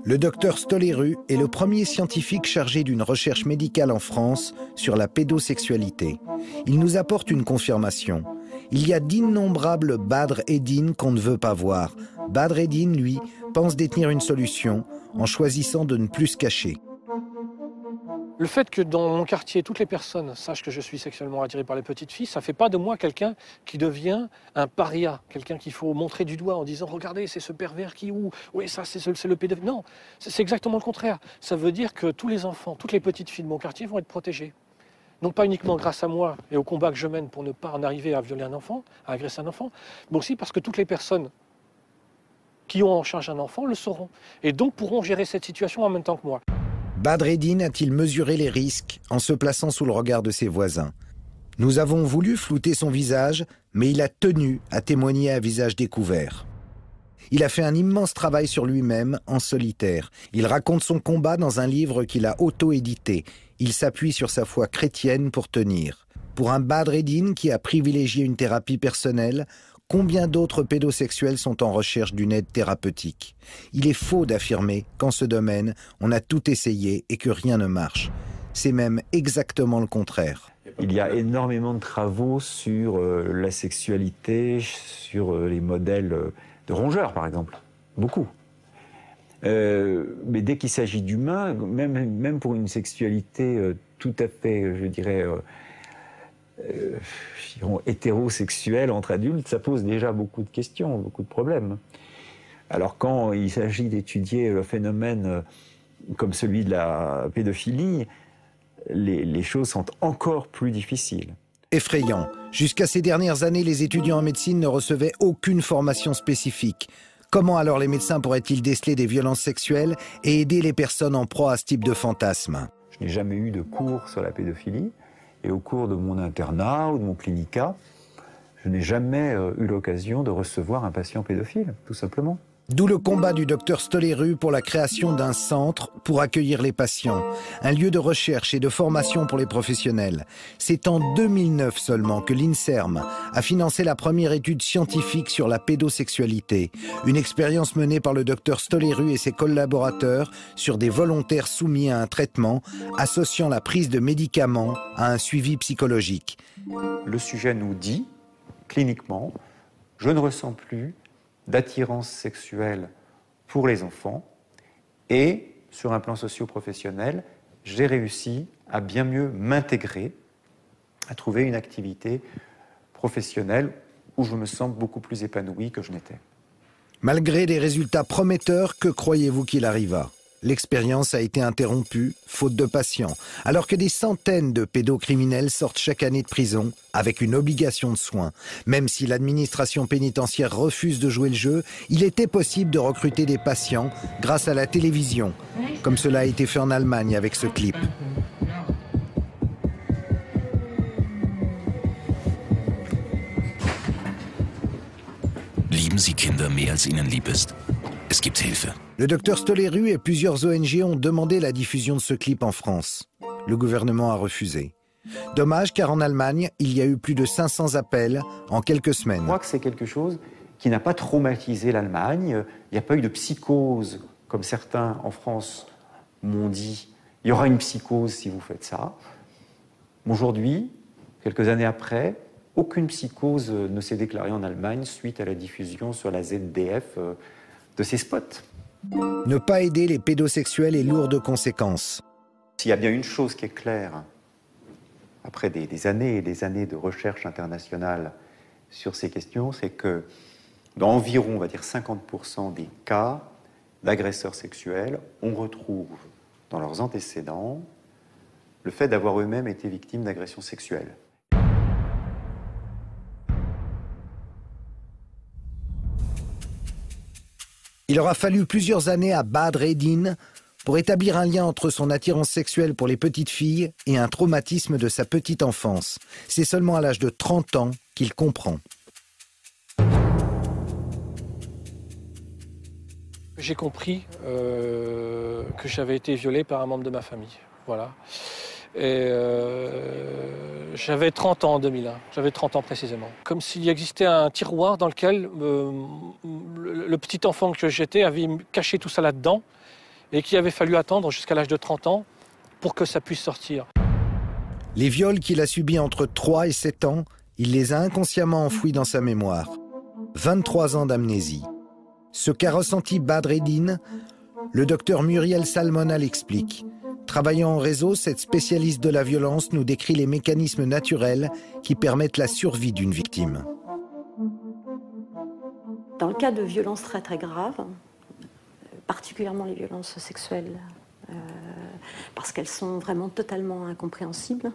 Le docteur Stoléru est le premier scientifique chargé d'une recherche médicale en France sur la pédosexualité. Il nous apporte une confirmation. Il y a d'innombrables Badr Eddine qu'on ne veut pas voir. Badr Eddine, lui, pense détenir une solution en choisissant de ne plus se cacher. Le fait que dans mon quartier, toutes les personnes sachent que je suis sexuellement attiré par les petites filles, ça ne fait pas de moi quelqu'un qui devient un paria, quelqu'un qu'il faut montrer du doigt en disant « Regardez, c'est ce pervers qui... Oui, ça, c'est le pédophile. » Non, c'est exactement le contraire. Ça veut dire que tous les enfants, toutes les petites filles de mon quartier vont être protégées. Non pas uniquement grâce à moi et au combat que je mène pour ne pas en arriver à violer un enfant, à agresser un enfant, mais aussi parce que toutes les personnes qui ont en charge un enfant le sauront. Et donc pourront gérer cette situation en même temps que moi. Badr Eddine a-t-il mesuré les risques en se plaçant sous le regard de ses voisins? Nous avons voulu flouter son visage, mais il a tenu à témoigner à visage découvert. Il a fait un immense travail sur lui-même en solitaire. Il raconte son combat dans un livre qu'il a auto-édité. Il s'appuie sur sa foi chrétienne pour tenir. Pour un Badr Eddine qui a privilégié une thérapie personnelle, combien d'autres pédosexuels sont en recherche d'une aide thérapeutique? Il est faux d'affirmer qu'en ce domaine, on a tout essayé et que rien ne marche. C'est même exactement le contraire. Il y a énormément de travaux sur la sexualité, sur les modèles de rongeurs, par exemple. Beaucoup. Mais dès qu'il s'agit d'humains, même pour une sexualité tout à fait, je dirais, hétérosexuelle entre adultes, ça pose déjà beaucoup de questions, beaucoup de problèmes. Alors quand il s'agit d'étudier le phénomène comme celui de la pédophilie, les choses sont encore plus difficiles. Effrayant. Jusqu'à ces dernières années, les étudiants en médecine ne recevaient aucune formation spécifique. Comment alors les médecins pourraient-ils déceler des violences sexuelles et aider les personnes en proie à ce type de fantasme? Je n'ai jamais eu de cours sur la pédophilie. Et au cours de mon internat ou de mon clinica, je n'ai jamais eu l'occasion de recevoir un patient pédophile, tout simplement. D'où le combat du docteur Stoléru pour la création d'un centre pour accueillir les patients, un lieu de recherche et de formation pour les professionnels. C'est en 2009 seulement que l'INSERM a financé la première étude scientifique sur la pédosexualité, une expérience menée par le docteur Stoléru et ses collaborateurs sur des volontaires soumis à un traitement associant la prise de médicaments à un suivi psychologique. Le sujet nous dit, cliniquement, je ne ressens plus d'attirance sexuelle pour les enfants et, sur un plan socio-professionnel, j'ai réussi à bien mieux m'intégrer, à trouver une activité professionnelle où je me sens beaucoup plus épanoui que je n'étais. Malgré des résultats prometteurs, que croyez-vous qu'il arriva? L'expérience a été interrompue, faute de patients, alors que des centaines de pédocriminels sortent chaque année de prison avec une obligation de soins. Même si l'administration pénitentiaire refuse de jouer le jeu, il était possible de recruter des patients grâce à la télévision, comme cela a été fait en Allemagne avec ce clip. Lieben Sie Kinder mehr als ihnen lieb ist? Es gibt Hilfe. Le docteur Stoléru et plusieurs ONG ont demandé la diffusion de ce clip en France. Le gouvernement a refusé. Dommage, car en Allemagne, il y a eu plus de 500 appels en quelques semaines. Je crois que c'est quelque chose qui n'a pas traumatisé l'Allemagne. Il n'y a pas eu de psychose, comme certains en France m'ont dit. Il y aura une psychose si vous faites ça. Aujourd'hui, quelques années après, aucune psychose ne s'est déclarée en Allemagne suite à la diffusion sur la ZDF de ces spots. Ne pas aider les pédosexuels est lourd de conséquences. S'il y a bien une chose qui est claire, après des années et des années de recherche internationale sur ces questions, c'est que dans environ, on va dire, 50% des cas d'agresseurs sexuels, on retrouve dans leurs antécédents le fait d'avoir eux-mêmes été victimes d'agressions sexuelles. Il aura fallu plusieurs années à Bad Redin pour établir un lien entre son attirance sexuelle pour les petites filles et un traumatisme de sa petite enfance. C'est seulement à l'âge de 30 ans qu'il comprend. J'ai compris que j'avais été violé par un membre de ma famille. Voilà. Et j'avais 30 ans en 2001, j'avais 30 ans précisément. Comme s'il existait un tiroir dans lequel le petit enfant que j'étais avait caché tout ça là-dedans et qu'il avait fallu attendre jusqu'à l'âge de 30 ans pour que ça puisse sortir. Les viols qu'il a subis entre 3 et 7 ans, il les a inconsciemment enfouis dans sa mémoire. 23 ans d'amnésie. Ce qu'a ressenti Bad Redin, le docteur Muriel Salmona l'explique. Travaillant en réseau, cette spécialiste de la violence nous décrit les mécanismes naturels qui permettent la survie d'une victime. Dans le cas de violences très très graves, particulièrement les violences sexuelles, parce qu'elles sont vraiment totalement incompréhensibles,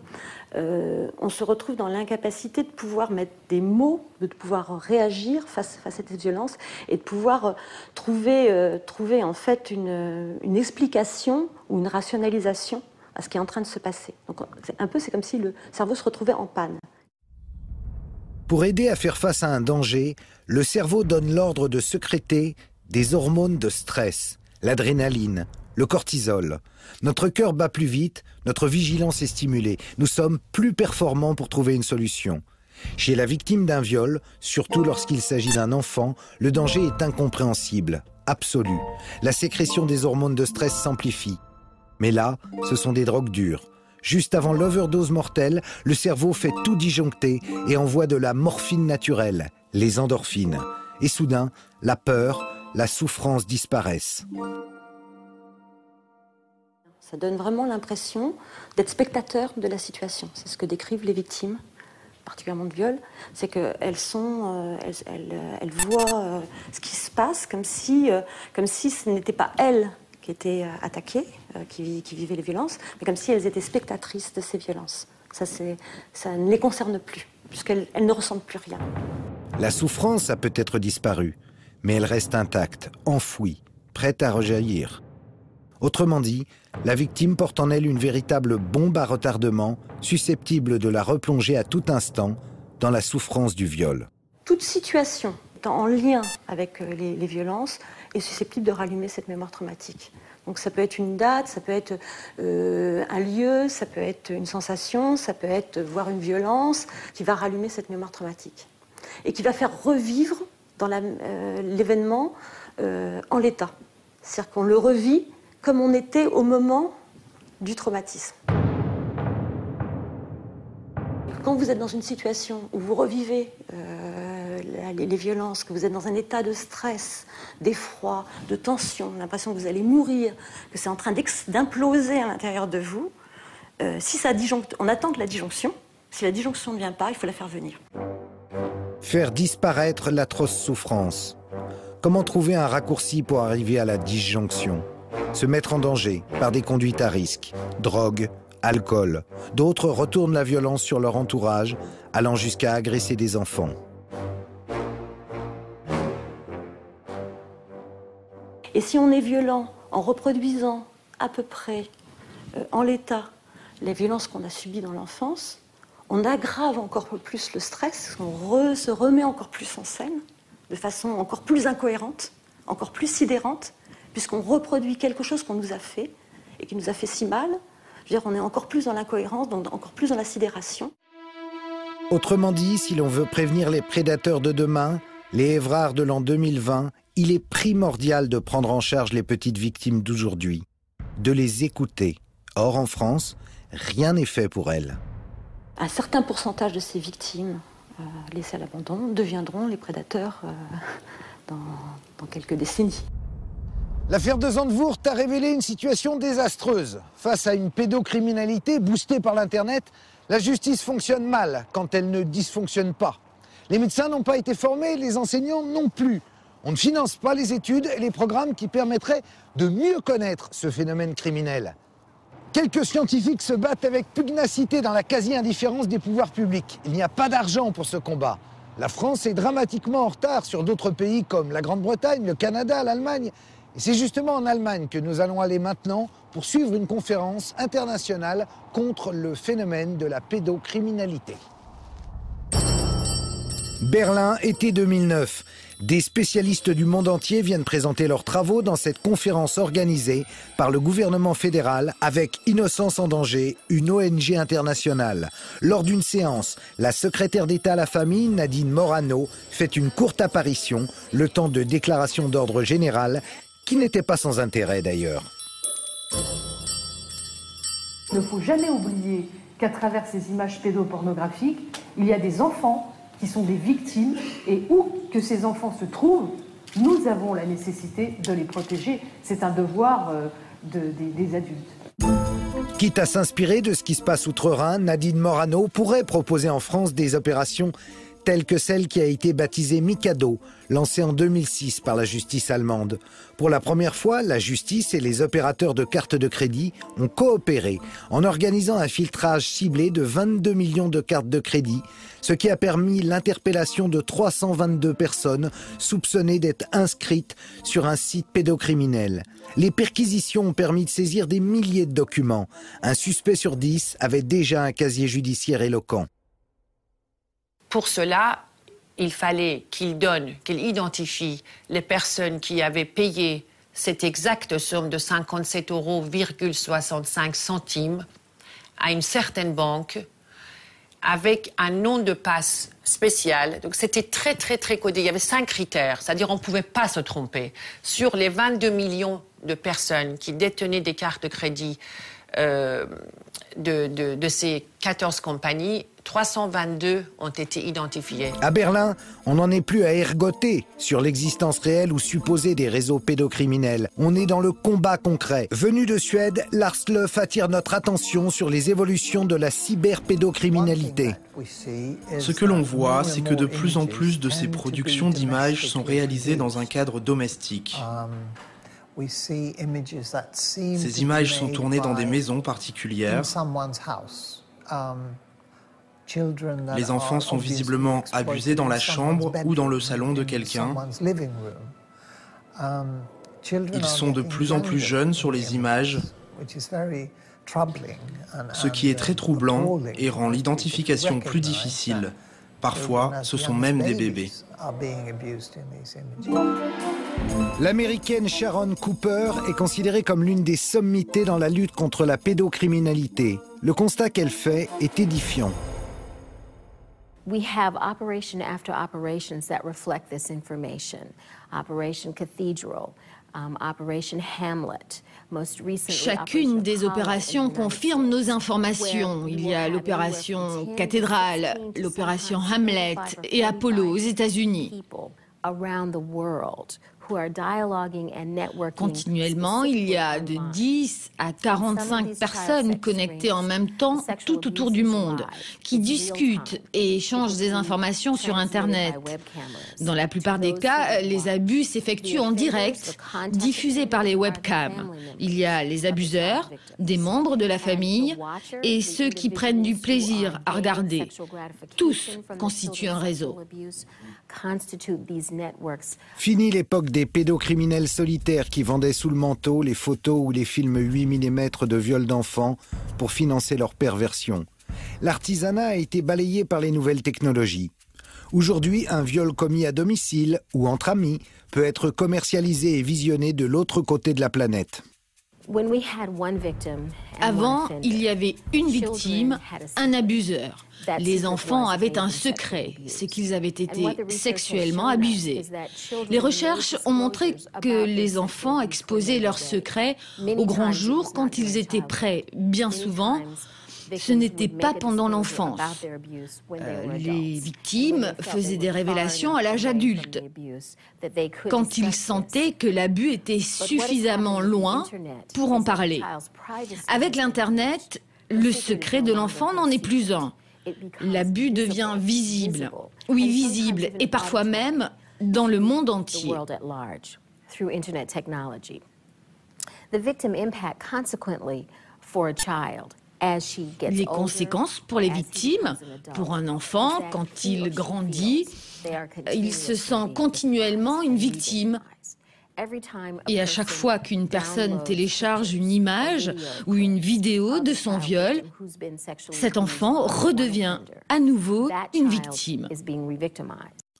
on se retrouve dans l'incapacité de pouvoir mettre des mots, de pouvoir réagir face à cette violence et de pouvoir trouver en fait une explication ou une rationalisation à ce qui est en train de se passer. Donc c'est comme si le cerveau se retrouvait en panne. Pour aider à faire face à un danger, le cerveau donne l'ordre de sécréter des hormones de stress, l'adrénaline, le cortisol. Notre cœur bat plus vite, notre vigilance est stimulée. Nous sommes plus performants pour trouver une solution. Chez la victime d'un viol, surtout lorsqu'il s'agit d'un enfant, le danger est incompréhensible, absolu. La sécrétion des hormones de stress s'amplifie. Mais là, ce sont des drogues dures. Juste avant l'overdose mortelle, le cerveau fait tout disjoncter et envoie de la morphine naturelle, les endorphines. Et soudain, la peur, la souffrance disparaissent. Ça donne vraiment l'impression d'être spectateur de la situation. C'est ce que décrivent les victimes, particulièrement de viol. C'est qu'elles elles voient ce qui se passe comme si ce n'était pas elles qui étaient attaquées, qui vivaient les violences, mais comme si elles étaient spectatrices de ces violences. Ça ne les concerne plus, puisqu'elles ne ressentent plus rien. La souffrance a peut-être disparu, mais elle reste intacte, enfouie, prête à rejaillir. Autrement dit, la victime porte en elle une véritable bombe à retardement, susceptible de la replonger à tout instant dans la souffrance du viol. Toute situation en lien avec les violences est susceptible de rallumer cette mémoire traumatique. Donc ça peut être une date, ça peut être un lieu, ça peut être une sensation, ça peut être voir une violence qui va rallumer cette mémoire traumatique et qui va faire revivre dans l'événement en l'état. C'est-à-dire qu'on le revit comme on était au moment du traumatisme. Quand vous êtes dans une situation où vous revivez les violences, que vous êtes dans un état de stress, d'effroi, de tension, l'impression que vous allez mourir, que c'est en train d'imploser à l'intérieur de vous, si ça disjoncte, on attend que la disjonction. Si la disjonction ne vient pas, il faut la faire venir. Faire disparaître l'atroce souffrance. Comment trouver un raccourci pour arriver à la disjonction ? Se mettre en danger par des conduites à risque, drogue, alcool. D'autres retournent la violence sur leur entourage, allant jusqu'à agresser des enfants. Et si on est violent en reproduisant à peu près en l'état les violences qu'on a subies dans l'enfance, on aggrave encore plus le stress, on se remet encore plus en scène, de façon encore plus incohérente, encore plus sidérante, puisqu'on reproduit quelque chose qu'on nous a fait, et qui nous a fait si mal, Je veux dire, on est encore plus dans l'incohérence, donc encore plus dans la sidération. Autrement dit, si l'on veut prévenir les prédateurs de demain, les Évrards de l'an 2020, il est primordial de prendre en charge les petites victimes d'aujourd'hui, de les écouter. Or, en France, rien n'est fait pour elles. Un certain pourcentage de ces victimes laissées à l'abandon deviendront les prédateurs dans quelques décennies. L'affaire de Zandvoort a révélé une situation désastreuse. Face à une pédocriminalité boostée par l'Internet, la justice fonctionne mal quand elle ne dysfonctionne pas. Les médecins n'ont pas été formés, les enseignants non plus. On ne finance pas les études et les programmes qui permettraient de mieux connaître ce phénomène criminel. Quelques scientifiques se battent avec pugnacité dans la quasi-indifférence des pouvoirs publics. Il n'y a pas d'argent pour ce combat. La France est dramatiquement en retard sur d'autres pays comme la Grande-Bretagne, le Canada, l'Allemagne. Et c'est justement en Allemagne que nous allons aller maintenant pour suivre une conférence internationale contre le phénomène de la pédocriminalité. Berlin, été 2009. Des spécialistes du monde entier viennent présenter leurs travaux dans cette conférence organisée par le gouvernement fédéral avec Innocence en danger, une ONG internationale. Lors d'une séance, la secrétaire d'État à la famille, Nadine Morano, fait une courte apparition, le temps de déclaration d'ordre général, qui n'était pas sans intérêt d'ailleurs. Il ne faut jamais oublier qu'à travers ces images pédopornographiques, il y a des enfants qui sont des victimes, et où que ces enfants se trouvent, nous avons la nécessité de les protéger. C'est un devoir des adultes. Quitte à s'inspirer de ce qui se passe outre-Rhin, Nadine Morano pourrait proposer en France des opérations telle que celle qui a été baptisée Mikado, lancée en 2006 par la justice allemande. Pour la première fois, la justice et les opérateurs de cartes de crédit ont coopéré en organisant un filtrage ciblé de 22 millions de cartes de crédit, ce qui a permis l'interpellation de 322 personnes soupçonnées d'être inscrites sur un site pédocriminel. Les perquisitions ont permis de saisir des milliers de documents. Un suspect sur 10 avait déjà un casier judiciaire éloquent. Pour cela, il fallait qu'il identifie les personnes qui avaient payé cette exacte somme de 57,65 € à une certaine banque avec un nom de passe spécial. Donc c'était très codé. Il y avait 5 critères, c'est-à-dire on ne pouvait pas se tromper. Sur les 22 millions de personnes qui détenaient des cartes de crédit de ces 14 compagnies, 322 ont été identifiés. À Berlin, on n'en est plus à ergoter sur l'existence réelle ou supposée des réseaux pédocriminels. On est dans le combat concret. Venu de Suède, Lars Löf attire notre attention sur les évolutions de la cyberpédocriminalité. Ce que l'on voit, c'est que de plus en plus de ces productions d'images sont réalisées dans un cadre domestique. Ces images sont tournées dans des maisons particulières. Les enfants sont visiblement abusés dans la chambre ou dans le salon de quelqu'un. Ils sont de plus en plus jeunes sur les images, ce qui est très troublant et rend l'identification plus difficile. Parfois, ce sont même des bébés. L'américaine Sharon Cooper est considérée comme l'une des sommités dans la lutte contre la pédocriminalité. Le constat qu'elle fait est édifiant. We have operation after operations that reflect this information. Operation Cathedral, Operation Hamlet. Chacune des opérations confirme nos informations. Il y a l'opération Cathédrale, l'opération Hamlet et Apollo aux États-Unis. Continuellement, il y a de 10 à 45 personnes connectées en même temps tout autour du monde, qui discutent et échangent des informations sur Internet. Dans la plupart des cas, les abus s'effectuent en direct, diffusés par les webcams. Il y a les abuseurs, des membres de la famille et ceux qui prennent du plaisir à regarder. Tous constituent un réseau. Fini l'époque des pédocriminels solitaires qui vendaient sous le manteau les photos ou les films 8 mm de viol d'enfants pour financer leur perversion. L'artisanat a été balayé par les nouvelles technologies. Aujourd'hui, un viol commis à domicile ou entre amis peut être commercialisé et visionné de l'autre côté de la planète. Avant, il y avait une victime, un abuseur. Les enfants avaient un secret, c'est qu'ils avaient été sexuellement abusés. Les recherches ont montré que les enfants exposaient leurs secrets au grand jour quand ils étaient prêts. Bien souvent, ce n'était pas pendant l'enfance. Les victimes faisaient des révélations à l'âge adulte, quand ils sentaient que l'abus était suffisamment loin pour en parler. Avec l'Internet, le secret de l'enfant n'en est plus un. L'abus devient visible. Oui, visible, et parfois même dans le monde entier. Les conséquences pour les victimes, pour un enfant, quand il grandit, il se sent continuellement une victime. Et à chaque fois qu'une personne télécharge une image ou une vidéo de son viol, cet enfant redevient à nouveau une victime.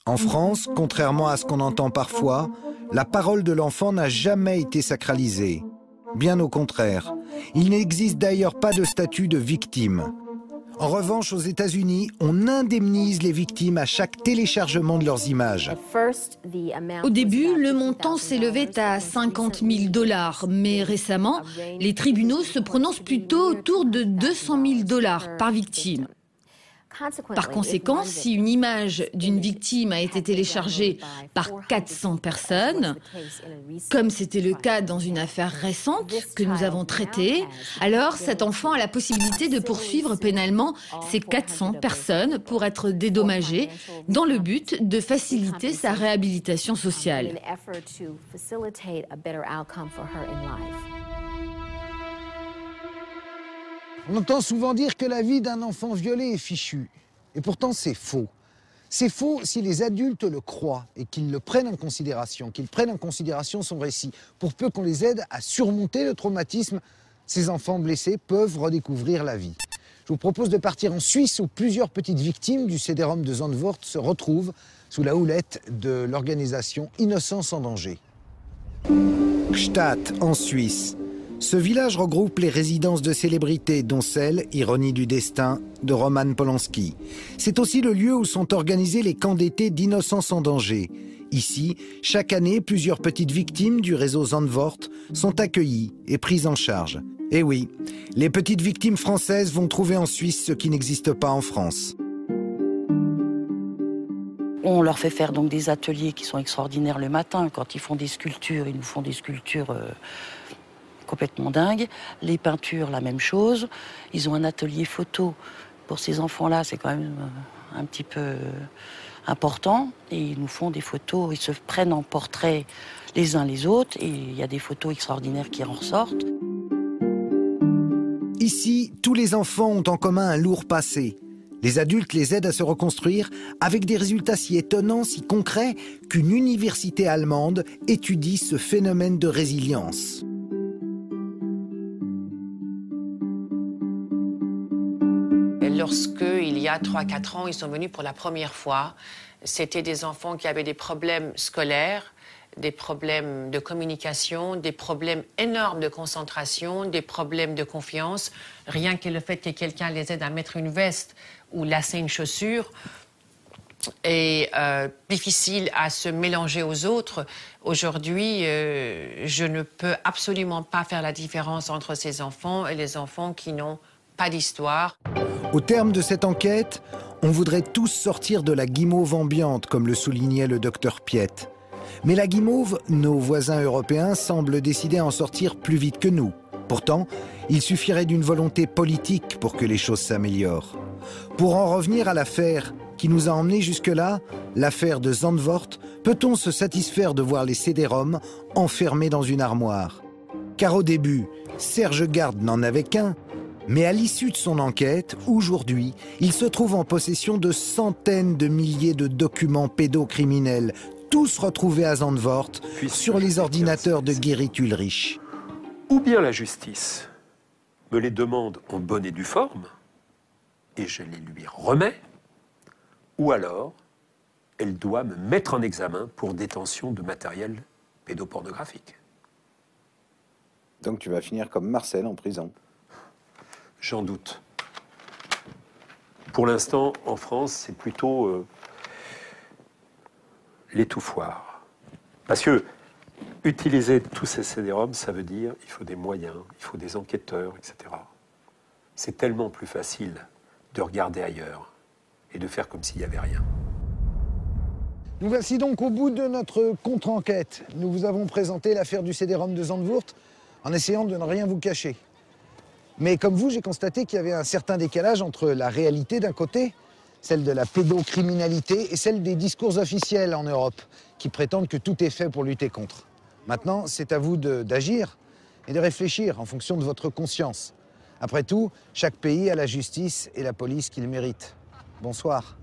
En France, contrairement à ce qu'on entend parfois, la parole de l'enfant n'a jamais été sacralisée. Bien au contraire. Il n'existe d'ailleurs pas de statut de victime. En revanche, aux États-Unis, on indemnise les victimes à chaque téléchargement de leurs images. Au début, le montant s'élevait à 50 000 $, mais récemment, les tribunaux se prononcent plutôt autour de 200 000 $ par victime. Par conséquent, si une image d'une victime a été téléchargée par 400 personnes, comme c'était le cas dans une affaire récente que nous avons traitée, alors cet enfant a la possibilité de poursuivre pénalement ces 400 personnes pour être dédommagé dans le but de faciliter sa réhabilitation sociale. On entend souvent dire que la vie d'un enfant violé est fichue. Et pourtant, c'est faux. C'est faux si les adultes le croient et qu'ils le prennent en considération, qu'ils prennent en considération son récit. Pour peu qu'on les aide à surmonter le traumatisme, ces enfants blessés peuvent redécouvrir la vie. Je vous propose de partir en Suisse où plusieurs petites victimes du CD-ROM de Zandvoort se retrouvent sous la houlette de l'organisation Innocence en danger. Gstaad, en Suisse. Ce village regroupe les résidences de célébrités, dont celle, ironie du destin, de Roman Polanski. C'est aussi le lieu où sont organisés les camps d'été d'Innocence en danger. Ici, chaque année, plusieurs petites victimes du réseau Zandvoort sont accueillies et prises en charge. Et oui, les petites victimes françaises vont trouver en Suisse ce qui n'existe pas en France. On leur fait faire donc des ateliers qui sont extraordinaires le matin. Quand ils font des sculptures, ils nous font des sculptures complètement dingues. Les peintures, la même chose. Ils ont un atelier photo. Pour ces enfants-là, c'est quand même un petit peu important. Et ils nous font des photos, ils se prennent en portrait les uns les autres. Et il y a des photos extraordinaires qui en ressortent. Ici, tous les enfants ont en commun un lourd passé. Les adultes les aident à se reconstruire avec des résultats si étonnants, si concrets, qu'une université allemande étudie ce phénomène de résilience. Lorsque, il y a 3-4 ans, ils sont venus pour la première fois, c'était des enfants qui avaient des problèmes scolaires, des problèmes de communication, des problèmes énormes de concentration, des problèmes de confiance. Rien que le fait que quelqu'un les aide à mettre une veste ou lasser une chaussure est difficile à se mélanger aux autres. Aujourd'hui, je ne peux absolument pas faire la différence entre ces enfants et les enfants qui n'ont pas d'histoire. Au terme de cette enquête, on voudrait tous sortir de la guimauve ambiante, comme le soulignait le docteur Piette. Mais la guimauve, nos voisins européens semblent décider à en sortir plus vite que nous. Pourtant, il suffirait d'une volonté politique pour que les choses s'améliorent. Pour en revenir à l'affaire qui nous a emmenés jusque-là, l'affaire de Zandvoort, peut-on se satisfaire de voir les CD-ROM enfermés dans une armoire? Car au début, Serge Garde n'en avait qu'un, mais à l'issue de son enquête, aujourd'hui, il se trouve en possession de centaines de milliers de documents pédocriminels, tous retrouvés à Zandvoort sur les ordinateurs de Gerrit Ulrich. Ou bien la justice me les demande en bonne et due forme, et je les lui remets, ou alors elle doit me mettre en examen pour détention de matériel pédopornographique. Donc tu vas finir comme Marcel en prison. J'en doute. Pour l'instant, en France, c'est plutôt l'étouffoir. Parce que utiliser tous ces CD-ROM, ça veut dire il faut des moyens, il faut des enquêteurs, etc. C'est tellement plus facile de regarder ailleurs et de faire comme s'il n'y avait rien. Nous voici donc au bout de notre contre-enquête. Nous vous avons présenté l'affaire du CD-ROM de Zandvoort en essayant de ne rien vous cacher. Mais comme vous, j'ai constaté qu'il y avait un certain décalage entre la réalité d'un côté, celle de la pédocriminalité, et celle des discours officiels en Europe, qui prétendent que tout est fait pour lutter contre. Maintenant, c'est à vous d'agir et de réfléchir en fonction de votre conscience. Après tout, chaque pays a la justice et la police qu'il mérite. Bonsoir.